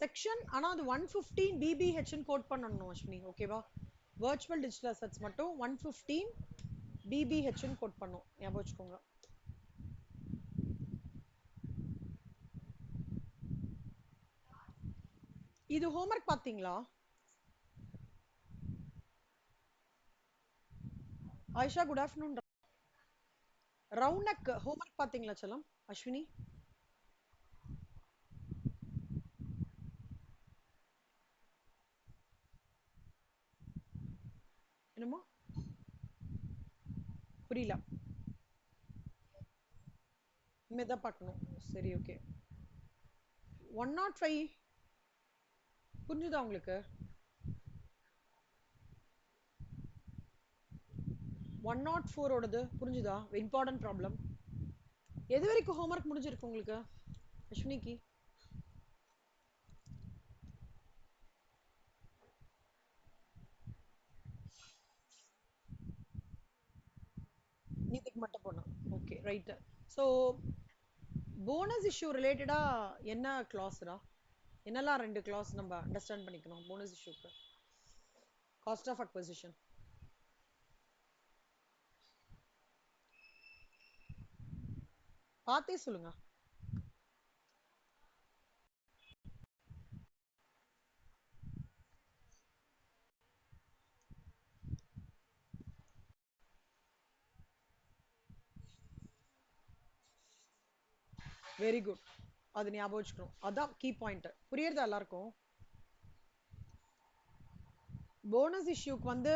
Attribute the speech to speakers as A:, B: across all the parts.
A: Section ஆனா அது 115 BBH ன்னு கோட் பண்ணணும் அஸ்வினி. ஓகேவா? வர்ச்சுவல் டிஜிட்டல் அசெட்ஸ் மட்டும் 115 BBH ன்னு கோட் பண்ணும். ஞாபகம் வச்சுக்கோங்க. இது ஹோம்வொர்க் பாத்தீங்களா? Ayesha good afternoon. Raunak homework பாத்தீங்களா செல்லம்? அஸ்வினி என்னமோ புரியல. இனிமேதான் பார்க்கணும். சரி ஓகே. 105 புரிஞ்சுதா உங்களுக்கு? 104 ஓடது புரிஞ்சுதா? Important problem. எது வரைக்கும் ஹோம்வொர்க் முடிஞ்சிருக்கு உங்களுக்கு அஸ்வினிக்கு? நீதிக்கு மட்டும் போனோம். Okay right. So bonus issue ரிலேட்டடா என்ன கிளாஸ்ரா? என்னெல்லாம் 2 கிளாஸ் நம்ம அண்டர்ஸ்டாண்ட் பண்ணிக்கணும் போனஸ் இஷ்யூக்கு? காஸ்ட் ஆஃப் அக்வசிஷன் பார்த்தே சொல்லுங்க. Very good. அது ஞாபகம் வச்சுக்கணும். அதான் கீ பாயிண்ட். புரியுறதா எல்லாருக்கும்? போனஸ் இஷ்யூக்கு வந்து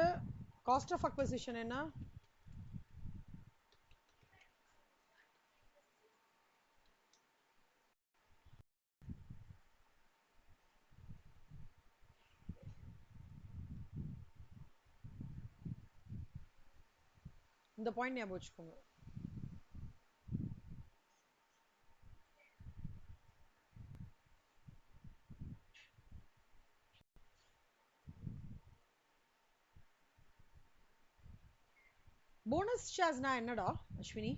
A: காஸ்ட் ஆஃப் அக்வசிஷன் என்ன? இந்த பாயிண்ட் ஞாபகம் வச்சுக்கோங்க. போனஸ் ஷேர்ஸ்னா என்னடா அஸ்வினி?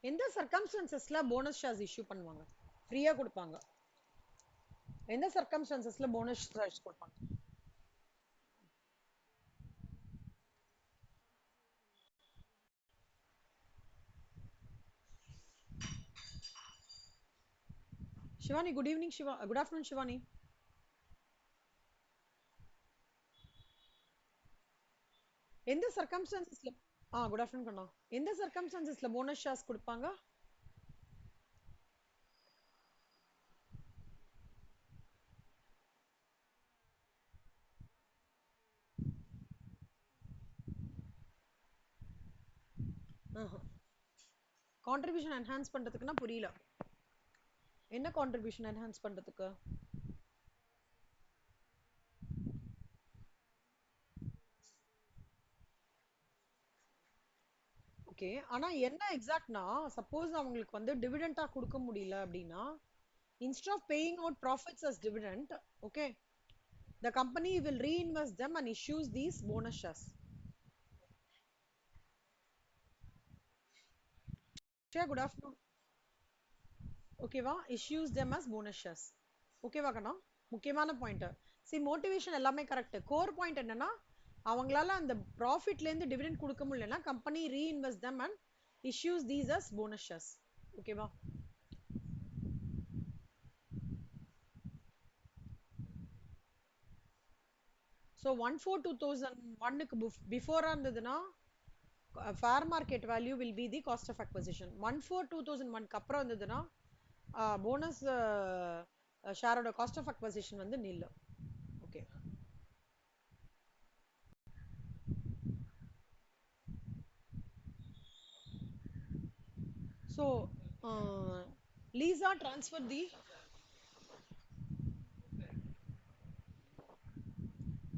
A: எந்த சர்க்கம்ஸ்டன்சஸ்ல போனஸ் ஷேர்ஸ் இஷ்யூ பண்ணுவாங்க? ஃப்ரீயா கொடுப்பாங்க. எந்த சர்க்கம்ஸ்டன்சஸ்ல போனஸ் ஷேர்ஸ் கொடுப்பாங்க? Shivani, good evening. Good afternoon, Shivani. எந்த சர்க்கம்ஸ்டன்சஸ்ல குட் ஆஃப்டர்நூன் கண்ணா. எந்த சர்க்கம்ஸ்டன்சஸ்ல போனஸ் ஷேர்ஸ் கொடுப்பாங்க? கான்ட்ரிபியூஷன் என்ஹான்ஸ் பண்றதுக்குன்னா புரியல. என்ன கான்ட்ரிபியூஷன் என்ஹான்ஸ் பண்றதுக்கு? ஓகே. ஆனா என்ன எக்ஸாக்ட்னா சப்போஸ் அவங்களுக்கு வந்து டிவிடெண்டா கொடுக்க முடியல அப்படின்னா instead of paying out profits as dividend, okay, the company will reinvest them and issues these bonus shares. Share good afternoon. ஓகேவா? issues them as bonus shares. ஓகேவா கண்ணா? முக்கியமான பாயிண்ட். சி மோட்டிவேஷன் எல்லாமே கரெக்ட். கோர் பாயிண்ட் என்னன்னா அவங்களால அந்த ப்ராஃபிட்ல இருந்து டிவிடெண்ட் கொடுக்க முடியலன்னா company reinvest them and issues these as bonus shares. ஓகேவா? ஸோ 1/4/2001க்கு பிஃபோரா இருந்ததுன்னா fair market value will be the cost of acquisition. 1/4/2001க்கு அப்புறம் இருந்ததுன்னா போனஸ் ஷேரோட காஸ்ட் ஆஃப் அக்வசிஷன் வந்து nil. Okay. So Lisa transfer the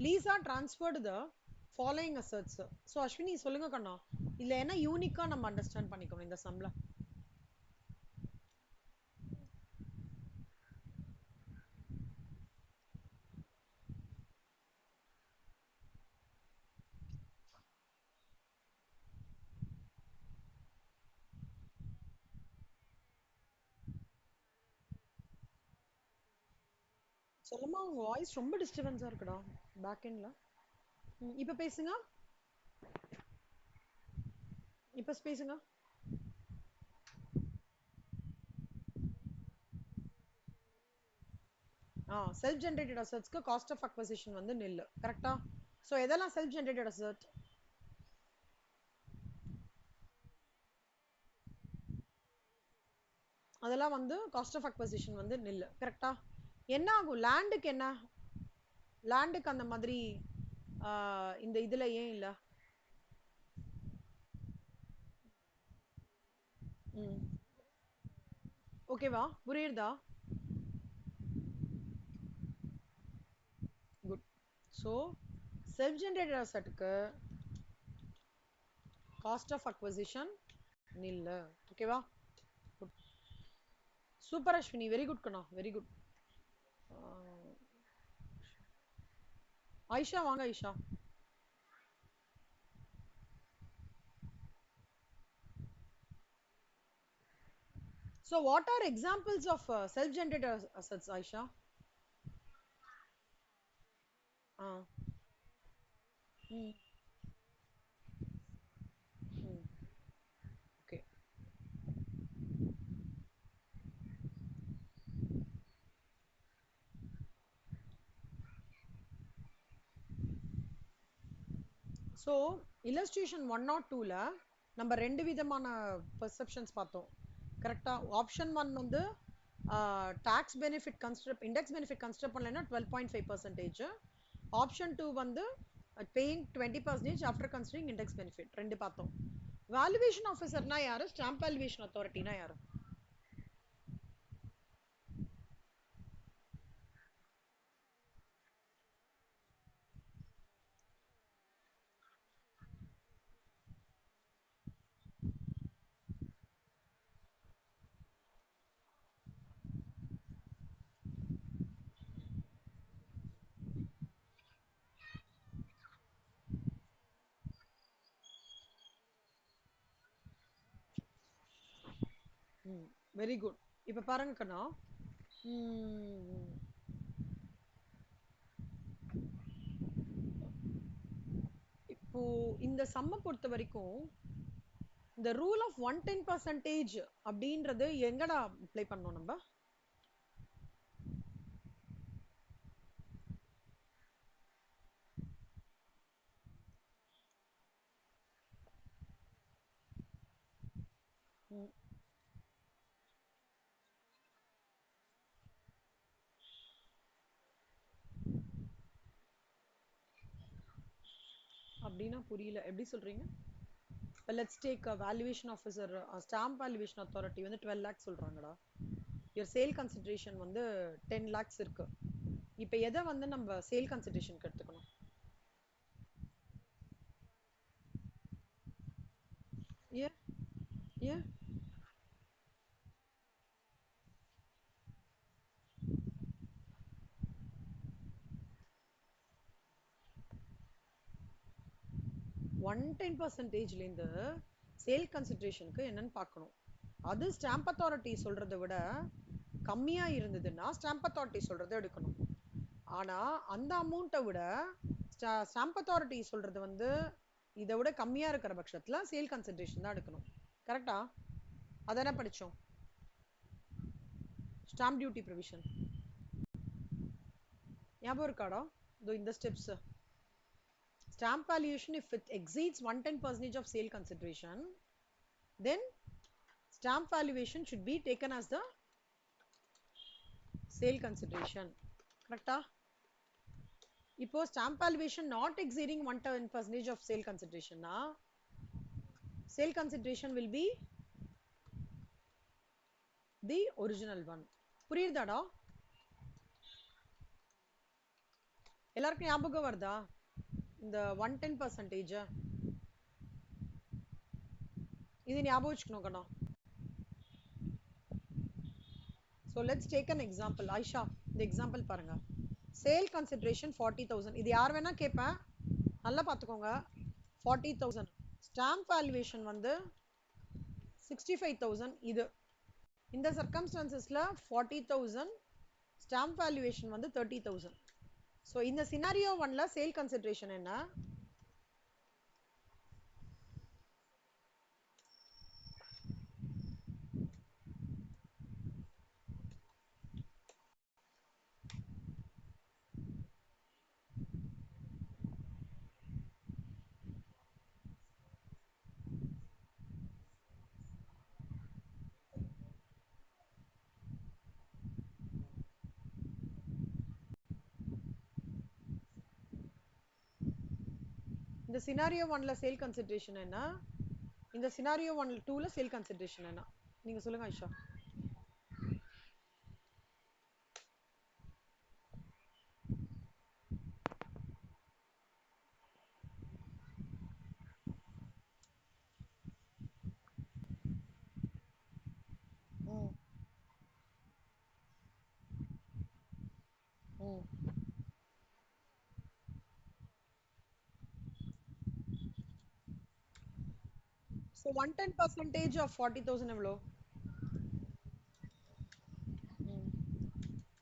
A: Lisa transferred the following assets. So Ashwini சொல்லுங்க கண்ணா, இதுல என்ன யூனிக்கா நம்ம அண்டர்ஸ்டாண்ட் பண்ணிக்கணும் இந்த சம்ல? சொல்லுமா, உங்க வாய்ஸ் ரொம்ப டிஸ்டர்பன்ஸா இருக்குடா பேக் எண்ட்ல. இப்ப பேசுங்க. இப்ப பேசுங்க. செல்ஃப் ஜெனரேட்டட் அசெட்ஸ்க்கு காஸ்ட் ஆஃப் அக்வசிஷன் வந்து நில். கரெக்டா? ஸோ எதெல்லாம் செல்ஃப் ஜெனரேட்டட் அசெட்? அதெல்லாம் வந்து காஸ்ட் ஆஃப் அக்வசிஷன் வந்து நில். கரெக்டா? என்ன ஆகும் லேண்டுக்கு? என்ன லேண்டுக்கு அந்த மாதிரி இந்த இதுல ஏன் இல்ல? ஓகேவா? புரியுதா? குட். ஸோ செல்ஃப் ஜெனரேட்டட் அசெட்டுக்கு காஸ்ட் ஆஃப் அக்வசிஷன் நில். ஓகேவா? சூப்பர் அஸ்வினி, வெரி குட் கண்ணா, வெரி குட். ஐஷா வாங்க Aisha. So what are examples of self-generated assets, Aisha? Uh, mm, okay. So illustration 1 or 2 ல நம்ம ரெண்டு விதமான perceptions பார்த்தோம். கரெக்டா? ஆப்ஷன் 1 வந்து tax benefit consider, index benefit consider பண்ணலைன்னா 12.5%. ஆப்ஷன் 2 வந்து paying 20% after considering index benefit. ரெண்டு பார்த்தோம். வேல்யூவேஷன் ஆஃபீஸர்னா யாரு? ஸ்டாம்ப் வேல்யூவேஷன் அத்தாரிட்டினா யாரு? Very good. இப்ப பாருங்க கண்ணா, இப்போ இந்த சம்ம பொறுத்த வரைக்கும் இந்த ரூல் ஆஃப் 110% அப்படின்றது எங்கடா அப்ளை பண்ணோம் நம்ம? அப்படின்னா புரியல, எப்படி சொல்றீங்க? Let's take valuation officer, stamp valuation authority வந்து 12 lakhs சொல்றாங்கடா. your சேல் கன்சிடரேஷன் வந்து 10 lakhs இருக்கு. இப்போ எதை வந்து நம்ம சேல் கன்சிடரேஷனுக்கு எடுத்துக்கணும்? ஏன் ஏன் 110%லேருந்து சேல் கன்சிடரேஷனுக்கு என்னன்னு பார்க்கணும். அது ஸ்டாம்ப் அத்தாரிட்டி சொல்றதை விட கம்மியா இருந்ததுன்னா ஸ்டாம்ப் அத்தாரிட்டி சொல்றதை எடுக்கணும். ஆனா அந்த அமௌண்ட்டை விட ஸ்டாம்ப் அத்தாரிட்டி சொல்றது வந்து இதை விட கம்மியா இருக்கிற பட்சத்துல சேல் கன்சிடரேஷன் தான் எடுக்கணும். கரெக்டா? அதானே படிச்சோம், ஸ்டாம்ப் டியூட்டி ப்ரொவிஷன். ஞாபகம் இருக்காடா? இந்த steps. Stamp valuation, if it exceeds 110% of sale consideration, then stamp valuation should be taken as the sale consideration. Correcta? இப்போ stamp valuation not exceeding 110% of sale consideration na sale consideration will be the original one. புரியுதாடா? எல்லாருக்கும் ஞாபகம் வருதா இந்த 110%? இது ஞாபகம் வச்சுக்கணும் கண்ணா. So let's take an example. Aisha, இந்த example பாருங்க. Sale consideration 40,000. இது யார் வேணா கேட்பேன், நல்லா பார்த்துக்கோங்க. 40,000. ஸ்டாம்ப் வேல்யூவேஷன் வந்து 65,000. இது இந்த சர்க்கம்ஸ்டான்சஸ்ல 40,000 ஸ்டாம்ப் வேல்யூவேஷன் வந்து 30,000. ஸோ இந்த சினாரியோ ஒன்ல சேல் கன்சிடரேஷன் என்ன? இந்த சினாரியோ ஒன்ல சேல் கன்சிடரேஷன் என்ன? இந்த சினாரியோ ஒன் டூல சேல் கன்சிடரேஷன் என்ன? நீங்க சொல்லுங்க ஐஷா. So 110% of 40,000 எவ்வளோ?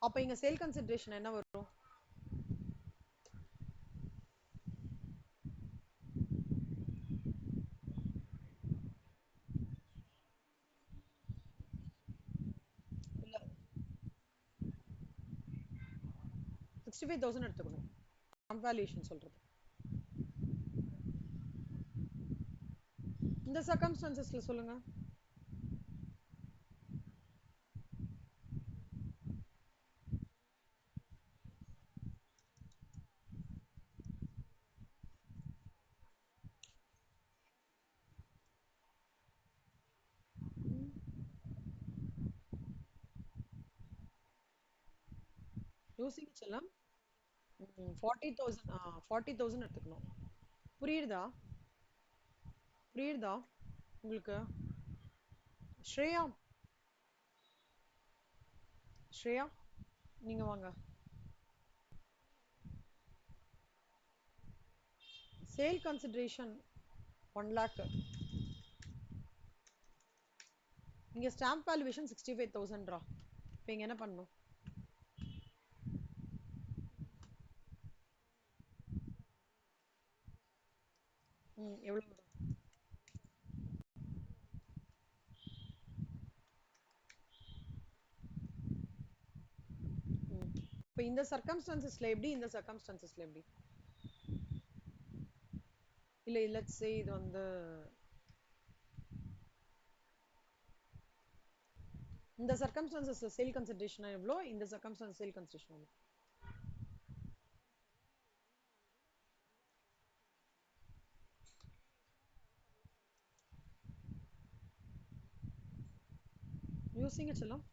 A: அப்ப இங்க சேல் கன்சிடரேஷன் என்ன வரும்? இல்ல 65,000 எடுத்துக்கணும். கம்பாலியேஷன் சொல்றது. இந்த சர்க்கம்ஸ்டான்சஸ்ல சொல்லுங்க. யோசிங்க செல்லம். 40,000 40,000 எடுத்துக்கணும். புரியுதா? புரியுதா உங்களுக்கு? ஸ்ரேயா, ஸ்ரேயா நீங்க வாங்க. Sale consideration 1 lakh. இங்க ஸ்டாம்ப் வேல்யூவேஷன் 65,000 ரா. இப்போ இங்க என்ன பண்ணணும்? எவ்வளவு வரும்? இப்போ இந்த சர்க்கம்ஸ்டான்சஸ்ல எப்படி, இந்த சர்க்கம்ஸ்டான்சஸ்ல எப்படி? இல்ல லெட்ஸ் சே இது வந்து இந்த சர்க்கம்ஸ்டான்சஸ்ல சேல் கன்சிடரேஷன் எவ்வளோ, இந்த சர்க்கம்ஸ்டான்ஸ் சேல் கன்சிடரேஷன் எவ்வளோ? யோசிங்க செல்லம்.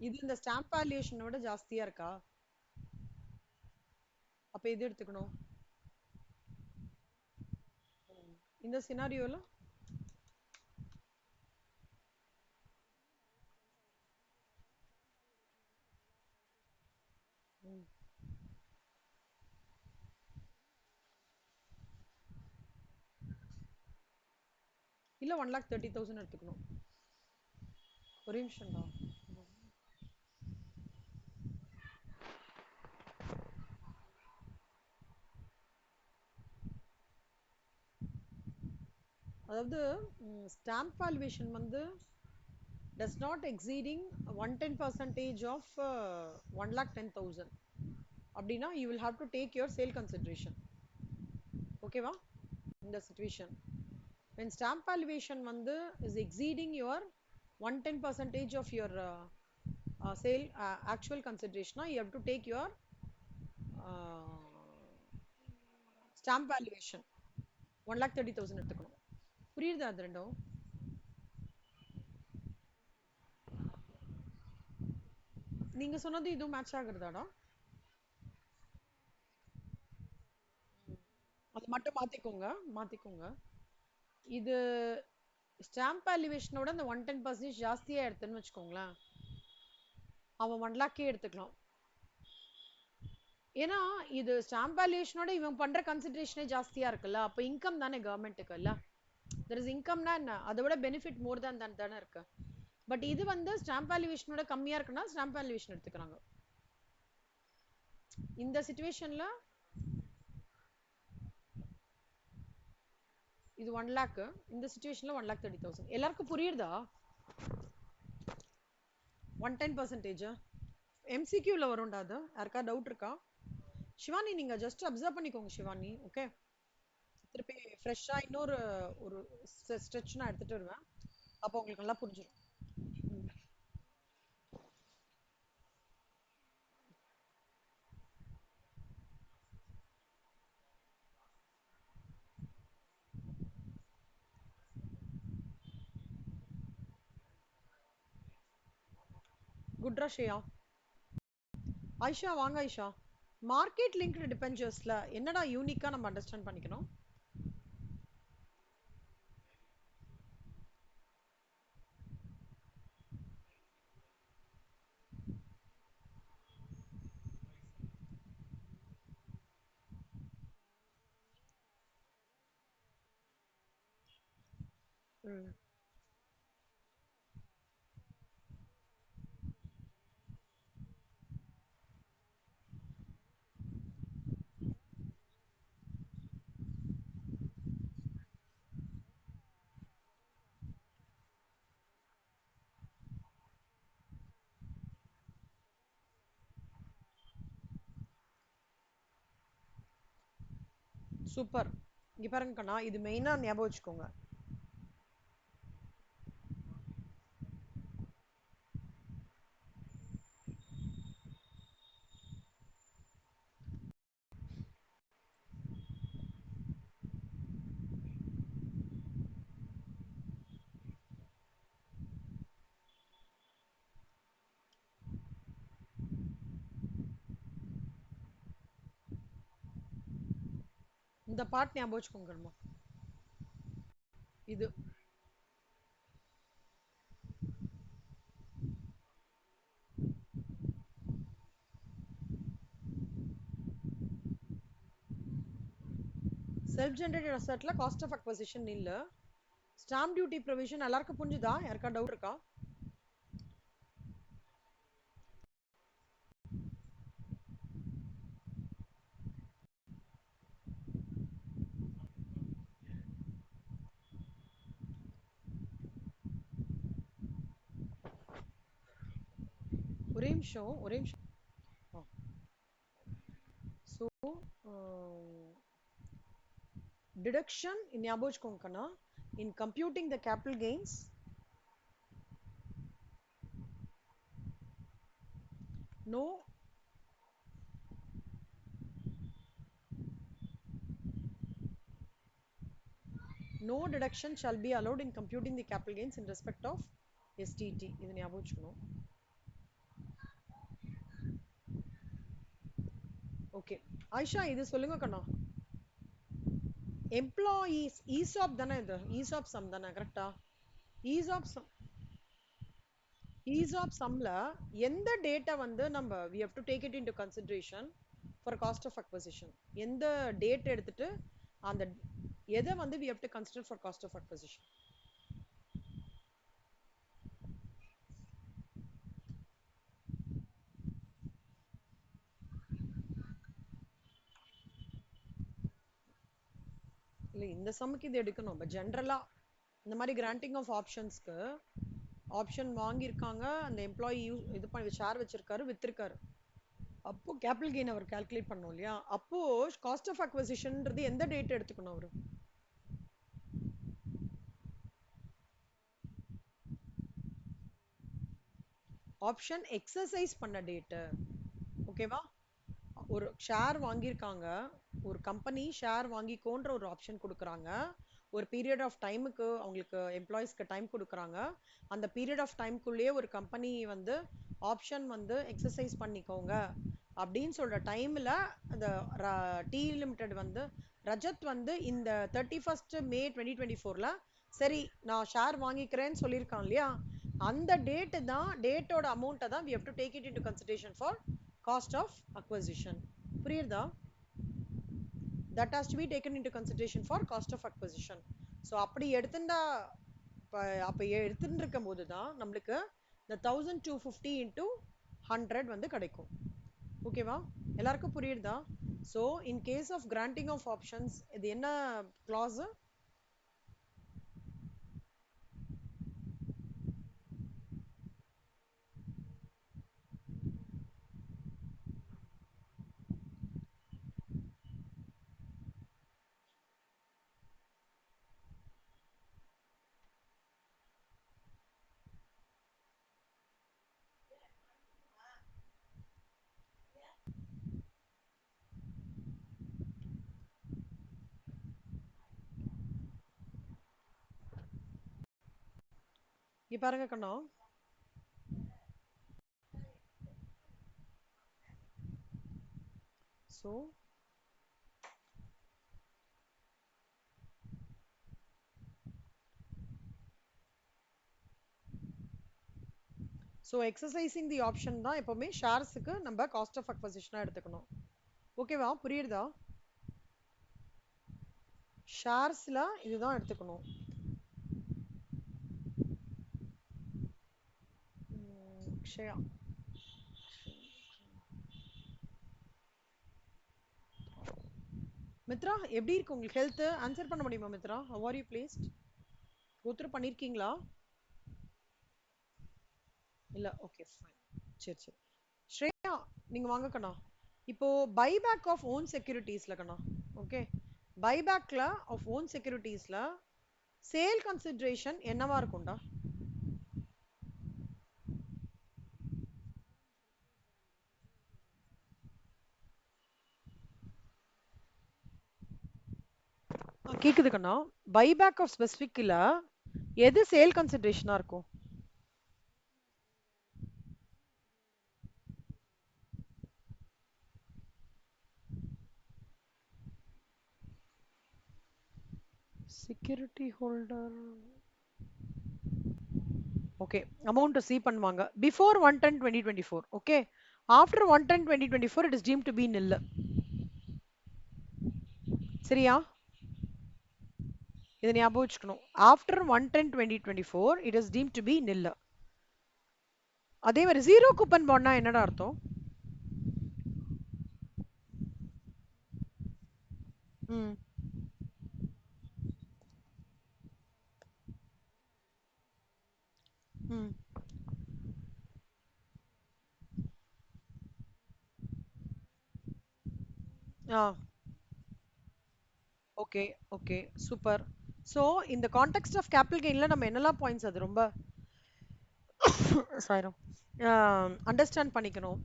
A: இது இந்த ஸ்டாம்ப் வேல்யூவேஷனோட ஜாஸ்தியா இருக்கா? அப்ப எது எடுத்துக்கணும்? இந்த சினாரியோல இல்ல 1,30,000 எடுத்துக்கணும். ஒரே நிமிஷம் தான். அதாவது ஸ்டாம்ப் வேல்யூவேஷன் வந்து does not exceeding 110% of 1,10,000 அப்படின்னா you will have to take your sale consideration. ஓகேவா? இந்த சிச்சுவேஷன் when stamp valuation வந்து is exceeding your 110% of your sale actual consideration, you have to take your uh, stamp valuation 1,30,000 எடுத்துக்கணும். புரியுதா அது ரெண்டும்? நீங்க சொன்னது இதுவும் மேட்ச் ஆகுறதாடா? அது மட்டும் மாத்திக்கோங்க, மாத்திக்கோங்க. இது ஸ்டாம்ப் வேல்யூவேஷனோட அந்த 110% ஜாஸ்தியா எடுத்துன்னு வச்சுக்கோங்களேன், அவன் 1 lakh எடுத்துக்கலாம். ஏன்னா இது ஸ்டாம்ப் வேல்யூவேஷனோட இவன் பண்ற கன்சிடரேஷனே ஜாஸ்தியா இருக்குல்ல, அப்ப இன்கம் தானே கவர்மெண்ட்டுக்கு இல்ல. there is income னா என்ன அதை விட பெனிஃபிட் மோர் தேன் தன் தானே இருக்கு. பட் இது வந்து ஸ்டாம்ப் வேல்யூவேஷனோட கம்மியா இருக்குன்னா ஸ்டாம்ப் வேல்யூவேஷன் எடுத்துக்கிறாங்க. இந்த சிச்சுவேஷன்ல இது 1 lakh, இந்த சிச்சுவேஷன்ல 1,30,000. எல்லாருக்கும் புரியுதா? 110%. எம்சிக்யூல வரும்டா அது. யாருக்கா டவுட் இருக்கா? சிவானி நீங்க ஜஸ்ட் அப்சர்வ் பண்ணிக்கோங்க சிவானி. ஓகே, திருப்பி ஃப்ரெஷ்ஷா இன்னொரு ஒரு ஸ்ட்ரெச் நான் எடுத்துட்டு வருவேன். அப்போ உங்களுக்கு நல்லா புரிஞ்சிடும். Good Russia. ஐஷா வாங்க ஐஷா. மார்க்கெட் லிங்க்டு டிபென்ச்சர்ஸ்ல என்னடா யூனிக்கா நம்ம அண்டர்ஸ்டாண்ட் பண்ணிக்கணும்? சூப்பர். இங்க பாருங்க கண்ணா, இது மெயினா ஞாபகம் வச்சுக்கோங்க. இந்த பார்ட் ஞாபகம் வச்சுக்கோங்க. இது செல்ஃப் ஜெனரேட்டட் அசெட்ல காஸ்ட் ஆஃப் அக்வசிஷன் இல்ல. ஸ்டாம்ப் டியூட்டி ப்ரொவிஷன் எல்லாருக்கும் புரிஞ்சுதா? யாருக்கா டவுட் இருக்கா? ஒரே நிமிஷம். ஸோ டிடக்ஷன் ஞாபகம் வச்சுக்கோங்க கண்ணா. In computing the capital gains, no deduction shall be allowed in computing the capital gains in respect of STT. இது ஞாபகம் வச்சுக்கணும். ஓகே ஆயிஷா, இது சொல்லுங்க கண்ணா. எம்ப்ளாயீஸ் ESOP தானே? இது ESOP சம் தானே? கரெக்டா? ESOP சம்ல எந்த டேட்டா வந்து நம்ம we have to take it into consideration for cost of acquisition? எந்த டேட் எடுத்துட்டு அந்த எதை வந்து we have to consider for cost of acquisition? இல்லை இந்த சம்முக்கு இது எடுக்கணும். பட் ஜென்ரலா இந்த மாதிரி கிராண்டிங் ஆஃப் ஆப்ஷன்ஸ்க்கு ஆப்ஷன் வாங்கியிருக்காங்க, அந்த எம்ப்ளாயி இது பண்ணி ஷேர் வச்சிருக்காரு, வித்திருக்காரு. அப்போ கேபிட்டல் கெயின் அவர் கால்குலேட் பண்ணோம் இல்லையா? அப்போ காஸ்ட் ஆஃப் அக்வசிஷன்ன்றது எந்த டேட் எடுத்துக்கணும் அவரு? ஆப்ஷன் எக்ஸசைஸ் பண்ண டேட்டு. ஓகேவா? ஒரு ஷேர் வாங்கியிருக்காங்க, ஒரு கம்பெனி ஷேர் வாங்கிக்கோன்ற ஒரு ஆப்ஷன் கொடுக்குறாங்க. ஒரு பீரியட் ஆஃப் டைமுக்கு அவங்களுக்கு எம்ப்ளாயிஸ்க்கு டைம் கொடுக்குறாங்க. அந்த பீரியட் ஆஃப் டைம்குள்ளேயே ஒரு கம்பெனி வந்து ஆப்ஷன் வந்து எக்ஸசைஸ் பண்ணிக்கோங்க அப்படின்னு சொல்ற டைம்ல அந்த டி லிமிடெட் வந்து ரஜத் வந்து இந்த 31st May 2024ல சரி நான் ஷேர் வாங்கிக்கிறேன்னு சொல்லியிருக்கான் இல்லையா? அந்த டேட்டு தான், டேட்டோட அமௌண்ட்டை தான் we have to take it into consideration for cost of acquisition. புரியுதா? That has to be taken into consideration for cost of acquisition. So அப்படி எடுத்துட்டா அப்போ எடுத்துட்டு இருக்கும் போது தான் நம்மளுக்கு இந்த 1250 இன்டூ 100 வந்து கிடைக்கும். ஓகேவா? எல்லாருக்கும் புரியுதா? So in case of granting of options இது என்ன கிளாஸ்? இங்க பாருங்க கண்ணா. So so exercising the option தான் எப்போவுமே ஷேர்ஸுக்கு நம்ம காஸ்ட் ஆஃப் அக்வசிஷனாக எடுத்துக்கணும். ஓகேவா? புரியுதா? ஷேர்ஸில் இதுதான் எடுத்துக்கணும். க்ஷயா மித்ரா எப்படி இருக்கு உங்களுக்கு ஹெல்த்? ஆன்சர் பண்ண முடியுமா Mitra? How are you placed? கோத்ரூ பண்ணியிருக்கீங்களா? இல்லை, ஓகே ஃபைன். சரி சரி. ஸ்ரேயா நீங்க வாங்க கண்ணா. இப்போ பைபேக் ஆஃப் ஓன் செக்யூரிட்டிஸ்ல கண்ணா. ஓகே, பைபேக்ல ஆஃப் ஓன் செக்யூரிட்டிஸ்ல சேல் கன்சிடரேஷன் என்னவா இருக்கும்டா? கேக்குது கண்ணா. பைபேக் ஆஃப் ஸ்பெசிஃபிக்ல எது சேல் கன்சிடரேஷனா இருக்கும்? Security holder. ஓகே, அமௌண்ட் சி பண்ணுவாங்க before 1/10/2024. Okay, after 1/10/2024 it is deemed to be nil. சரியா? இதை ஞாபகம் வச்சுக்கணும். After 1/10/2024 it is deemed to be nil. அதே மாதிரி ஜீரோ கூப்பன் பாண்ட்னா என்னடா அர்த்தம்? ம் ம் ஆ ஓகே ஓகே சூப்பர். ஸோ இந்த கான்டெக்ட் ஆஃப் கேபிட்டல் கெயின்ல நம்ம என்னெல்லாம் பாயிண்ட்ஸ் அது ரொம்ப சாயிரும் அண்டர்ஸ்டாண்ட் பண்ணிக்கணும்.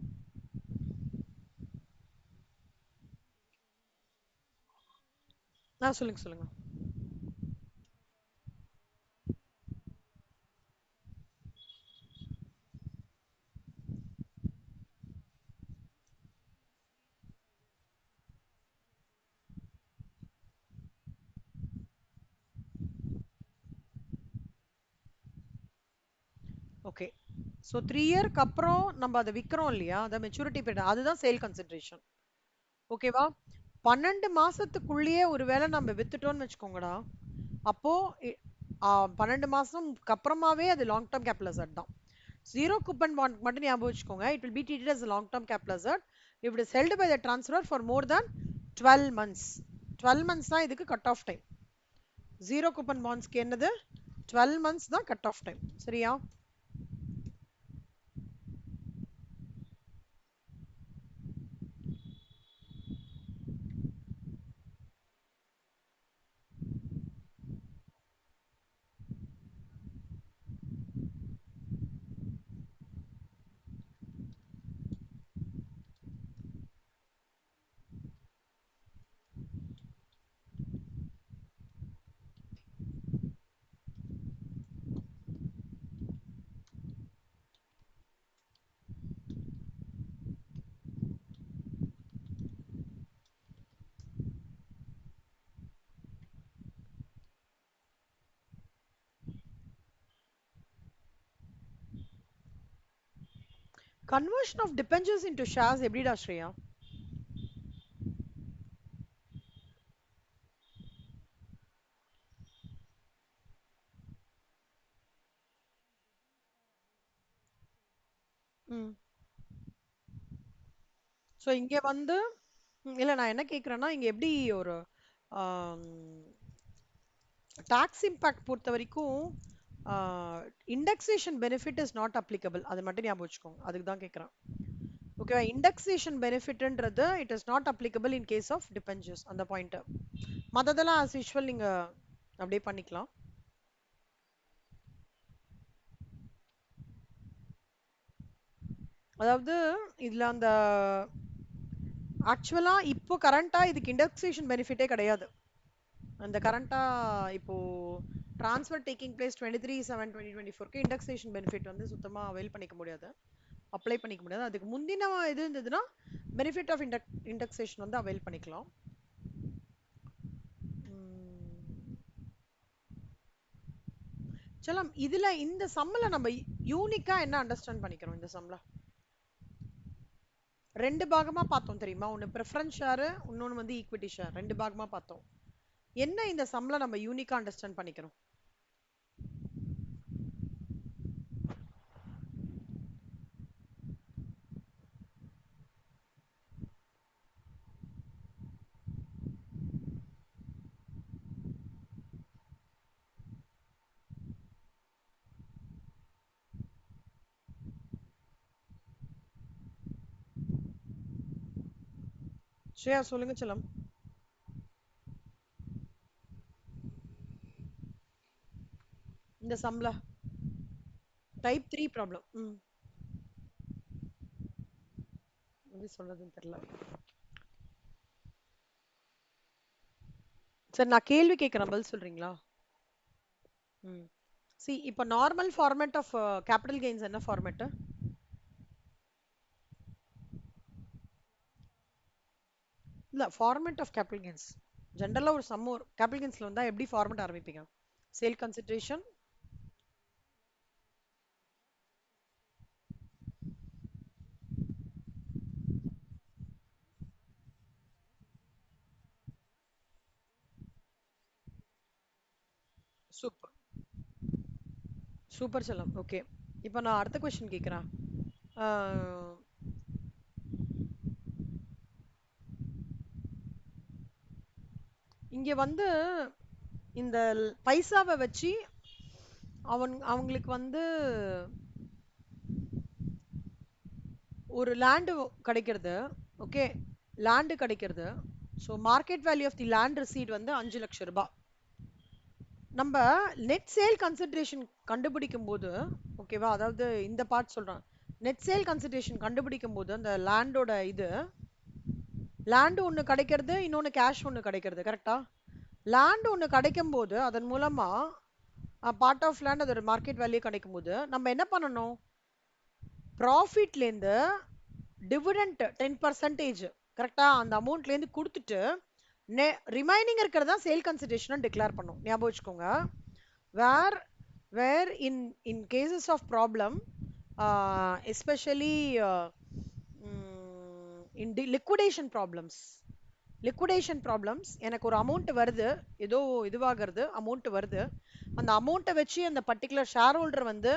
A: சொல்லுங்க சொல்லுங்க. ஓகே, ஸோ 3 இயர்க்கு அப்புறம் நம்ம அதை விற்கிறோம் இல்லையா, அதை மெச்சூரிட்டி பீரியட், அதுதான் சேல் கன்சிடரேஷன். ஓகேவா? 12 மாசத்துக்குள்ளேயே ஒருவேளை நம்ம வித்துட்டோம்னு வச்சுக்கோங்கடா, அப்போ 12 மாசம்க்கு அப்புறமாவே அது லாங் டேர்ம் கேபிட்டல் அசெட் தான். ஜீரோ கூப்பன் பாண்ட் மட்டும் ஞாபகம் வச்சுக்கோங்க. It will be treated as a long term capital asset if it is held by the transfer for more than 12 months. 12 months தான் இதுக்கு cut off time. Zero coupon பாண்ட்ஸ்க்கு என்னது? 12 months தான் cut off time. சரியா? Conversion of debentures into shares எப்படிடா ஸ்ரேயா? ம். So இங்க வந்து இல்ல நான் என்ன கேட்குறேன்னா, இங்க எப்படி ஒரு ஆம், டாக்ஸ் இம்பாக்ட் பொறுத்த வரைக்கும் indexation benefit is not applicable. அது மட்டும் ஞாபகம் வச்சுக்கோங்க. அதுக்கு தான் கேட்குறேன். ஓகேவா? இண்டெக்ஸேஷன் பெனிஃபிட்ன்றது it is not applicable in case of debentures. அந்த பாயிண்ட். மத்ததெல்லாம் ஆஸ் யூஷுவல் நீங்க அப்படியே பண்ணிக்கலாம். அதாவது இதுல அந்த ஆக்சுவலா இப்போ கரண்டா இதுக்கு இண்டெக்ஸேஷன் பெனிஃபிட்டே கிடையாது. அந்த கரண்டா இப்போ ட்ரான்ஸ்ஃபர் டேக்கிங் பிளேஸ் 23/7/2024க்கு இண்டெக்ஸேஷன் பெனிஃபிட் வந்து சுத்தமா அவைல் பண்ணிக்க முடியாது, அப்ளை பண்ணிக்க முடியாது. அதுக்கு முந்தின இது இருந்ததுன்னா பெனிஃபிட் ஆஃப் இண்டெக்ஸேஷன் வந்து அவைல் பண்ணிக்கலாம். சலாம் இதுல இந்த சம்மில் நம்ம யூனிக்கா என்ன அண்டர்ஸ்டாண்ட் பண்ணிக்கிறோம்? இந்த சம்மில் ரெண்டு பாகமா பார்த்தோம் தெரியுமா? ஒன்று ப்ரிஃபரன்ஸ் ஷேர், இன்னொன்று வந்து ஈக்விட்டி ஷேர். ரெண்டு பாகமா பார்த்தோம். என்ன இந்த சம்மில் நம்ம யூனிக்கா அண்டர்ஸ்டாண்ட் பண்ணிக்கிறோம்? ஸ்ரேயா சொல்லுங்க செல்லம். இந்த சம்ல டைப் 3 ப்ராப்ளம். எப்படி சொல்றதுன்னு தெரியல. சரி நான் கேள்வி கேட்குறேன், பதில் சொல்றீங்களா? சி இப்போ normal format of capital gains என்ன ஃபார்மேட்? இல்ல ஃபார்மேட் ஆஃப் கேபிட்டல் கெயின்ஸ் ஜென்ரலா ஒரு சம் ஒரு கேபிட்டல் கெயின்ஸ்ல வந்தா எப்படி ஃபார்மேட் ஆரம்பிப்பீங்க? Sale consideration. சூப்பர் சூப்பர் செல்லம். ஓகே, இப்போ நான் அடுத்த கொஸ்டின் கேட்குறேன். இங்க வந்து இந்த பைசாவை வச்சு அவங்களுக்கு வந்து ஒரு லேண்டு கிடைக்கிறது. ஓகே, லேண்டு கிடைக்கிறது. So market value of the land receipt வந்து 5 லட்சம் ரூபாய். நம்ம நெட் சேல் கன்சிடரேஷன் கண்டுபிடிக்கும் போது, ஓகேவா, அதாவது இந்த பார்ட் சொல்றேன். நெட் சேல் கன்சிடரேஷன் கண்டுபிடிக்கும் போது அந்த லேண்டோட இது லேண்டு ஒன்று கிடைக்கிறது, இன்னொன்று கேஷ் ஒன்று கிடைக்கிறது. கரெக்டா? லேண்ட் ஒன்று கிடைக்கும் போது அதன் மூலமா பார்ட் ஆஃப் லேண்ட் அதோட மார்க்கெட் வேல்யூ கிடைக்கும் போது நம்ம என்ன பண்ணணும்? ப்ராஃபிட்லேருந்து டிவிடெண்ட் 10% கரெக்டா அந்த அமௌண்ட்லேருந்து கொடுத்துட்டு ரிமைனிங் இருக்கிறதா சேல் கன்சிடரேஷன் டிக்ளேர் பண்ணும். ஞாபகம் வச்சுக்கோங்க. Where where in cases of problem, especially in liquidation problems, எனக்கு ஒரு அமௌண்ட் வருது, ஏதோ இதுவாகிறது அமௌண்ட் வருது, அந்த அமௌண்ட்டை வச்சு அந்த பர்டிகுலர் ஷேர் ஹோல்டர் வந்து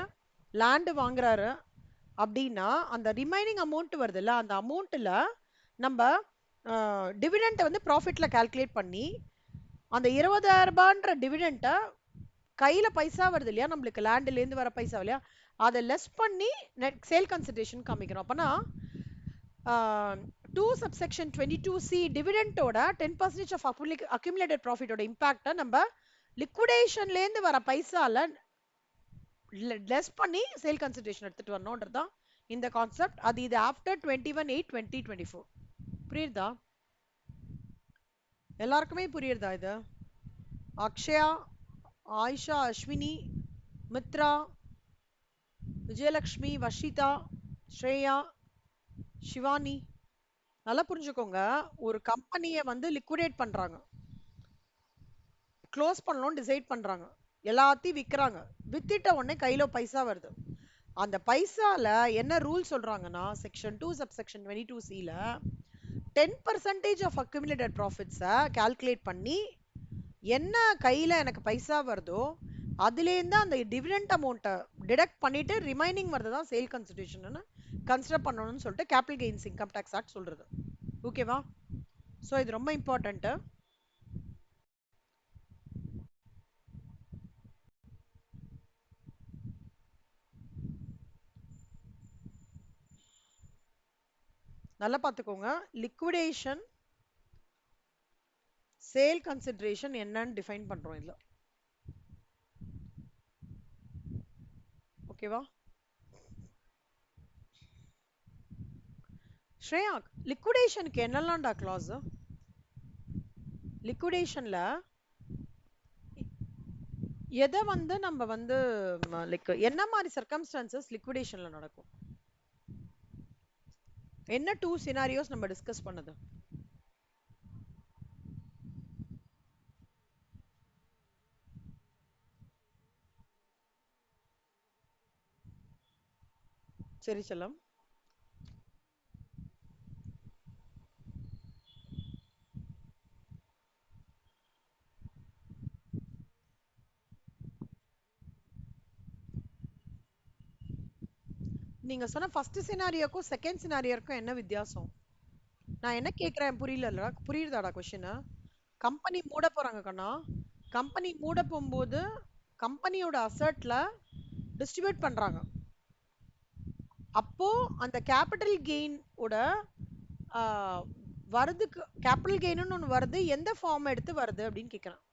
A: லேண்டு வாங்குறாரு அப்படின்னா அந்த ரிமைனிங் அமௌண்ட் வருதுல்ல, அந்த அமௌண்ட்டில் நம்ம டிவிடெண்ட்டை வந்து ப்ராஃபிட்டில் கால்குலேட் பண்ணி அந்த 20,000 ரூபான்ற டிவிடெண்ட்டை கையில் பைசா வருது இல்லையா, நம்மளுக்கு லேண்டுலேருந்து வர பைசா இல்லையா, அதை லெஸ் பண்ணி நெட் சேல் கன்சிடரேஷன் காமிக்கிறோம். அப்போனா 2 சப்செக்ஷன் 22C டிவிடெண்டோட 10% ஆஃப் அக்யூமுலேட்டட் ப்ராஃபிட்டோட இம்பாக்டை நம்ம லிக்விடேஷன்லேருந்து வர பைசால லெஸ் பண்ணி சேல் கன்சிடரேஷன் எடுத்துட்டு வரணும்ன்றது தான் இந்த கான்செப்ட். அது இது ஆஃப்டர் 21/8/2024. புரியுதா? எல்லாருக்குமே புரியுறதா இது? அக்ஷயா, ஆயிஷா, அஸ்வினி, மித்ரா, விஜயலக்ஷ்மி, வஷிதா, ஸ்ரேயா, சிவானி, நல்லா புரிஞ்சுக்கோங்க. ஒரு கம்பெனியை வந்து லிக்விடேட் பண்றாங்க, க்ளோஸ் பண்ணணும்னு டிசைட் பண்றாங்க, எல்லாத்தையும் விற்கிறாங்க. வித்திட்ட உடனே கையில பைசா வருது. அந்த பைசால என்ன ரூல் சொல்றாங்கன்னா, செக்ஷன் 2 சப்செக்ஷன் 22Cல 10% ஆஃப் அக்யூமுலேட்டட் ப்ராஃபிட்ஸை கால்குலேட் பண்ணி என்ன கையில எனக்கு பைசா வருதோ அதுலேருந்து அந்த டிவிடெண்ட் அமௌண்ட்டை டிடக்ட் பண்ணிட்டு ரிமைனிங் வரது தான் சேல் கன்சிடரேஷன் கன்சிடர் பண்ணணும்னு சொல்லிட்டு capital gains income tax act சொல்றது. ஓகேவா? ஸோ இது ரொம்ப இம்பார்ட்டன்ட்டு. நல்லா பார்த்துக்கோங்க. லிக்விடேஷன் சேல் கன்சிடரேஷன் என்னன்னு டிஃபைன் பண்றோம் இதுல. ஓகேவா? ஸ்ரேயா, லிக்விடேஷனுக்கு என்னெல்லாம்டா கிளாஸ்? லிக்விடேஷன்ல எதை வந்து நம்ம வந்து லைக் என்ன மாதிரி சர்க்கம்ஸ்டான்சஸ் லிக்விடேஷன்ல நடக்கும்? என்ன 2 சினாரியோஸ் நம்ம டிஸ்கஸ் பண்ணது? சரி செல்லம். நீங்க சொன்ன ஃபர்ஸ்ட் சினாரியோக்கும் செகண்ட் சினாரியோக்கும் என்ன வித்தியாசம்? நான் என்ன கேக்குறேன் புரியல. புரியுதாடா கொஸ்டின்? கம்பெனி மூட போறாங்க கண்ணா. கம்பெனி மூட போகும்போது கம்பெனியோட அசெட்ல டிஸ்ட்ரிபியூட் பண்றாங்க. அப்போ அந்த கேபிட்டல் கெயின் ஓட வருதுக்கு கேபிட்டல் கெயின்னு ஒன்று வருது, எந்த ஃபார்ம் எடுத்து வருது அப்படின்னு கேட்குறேன்.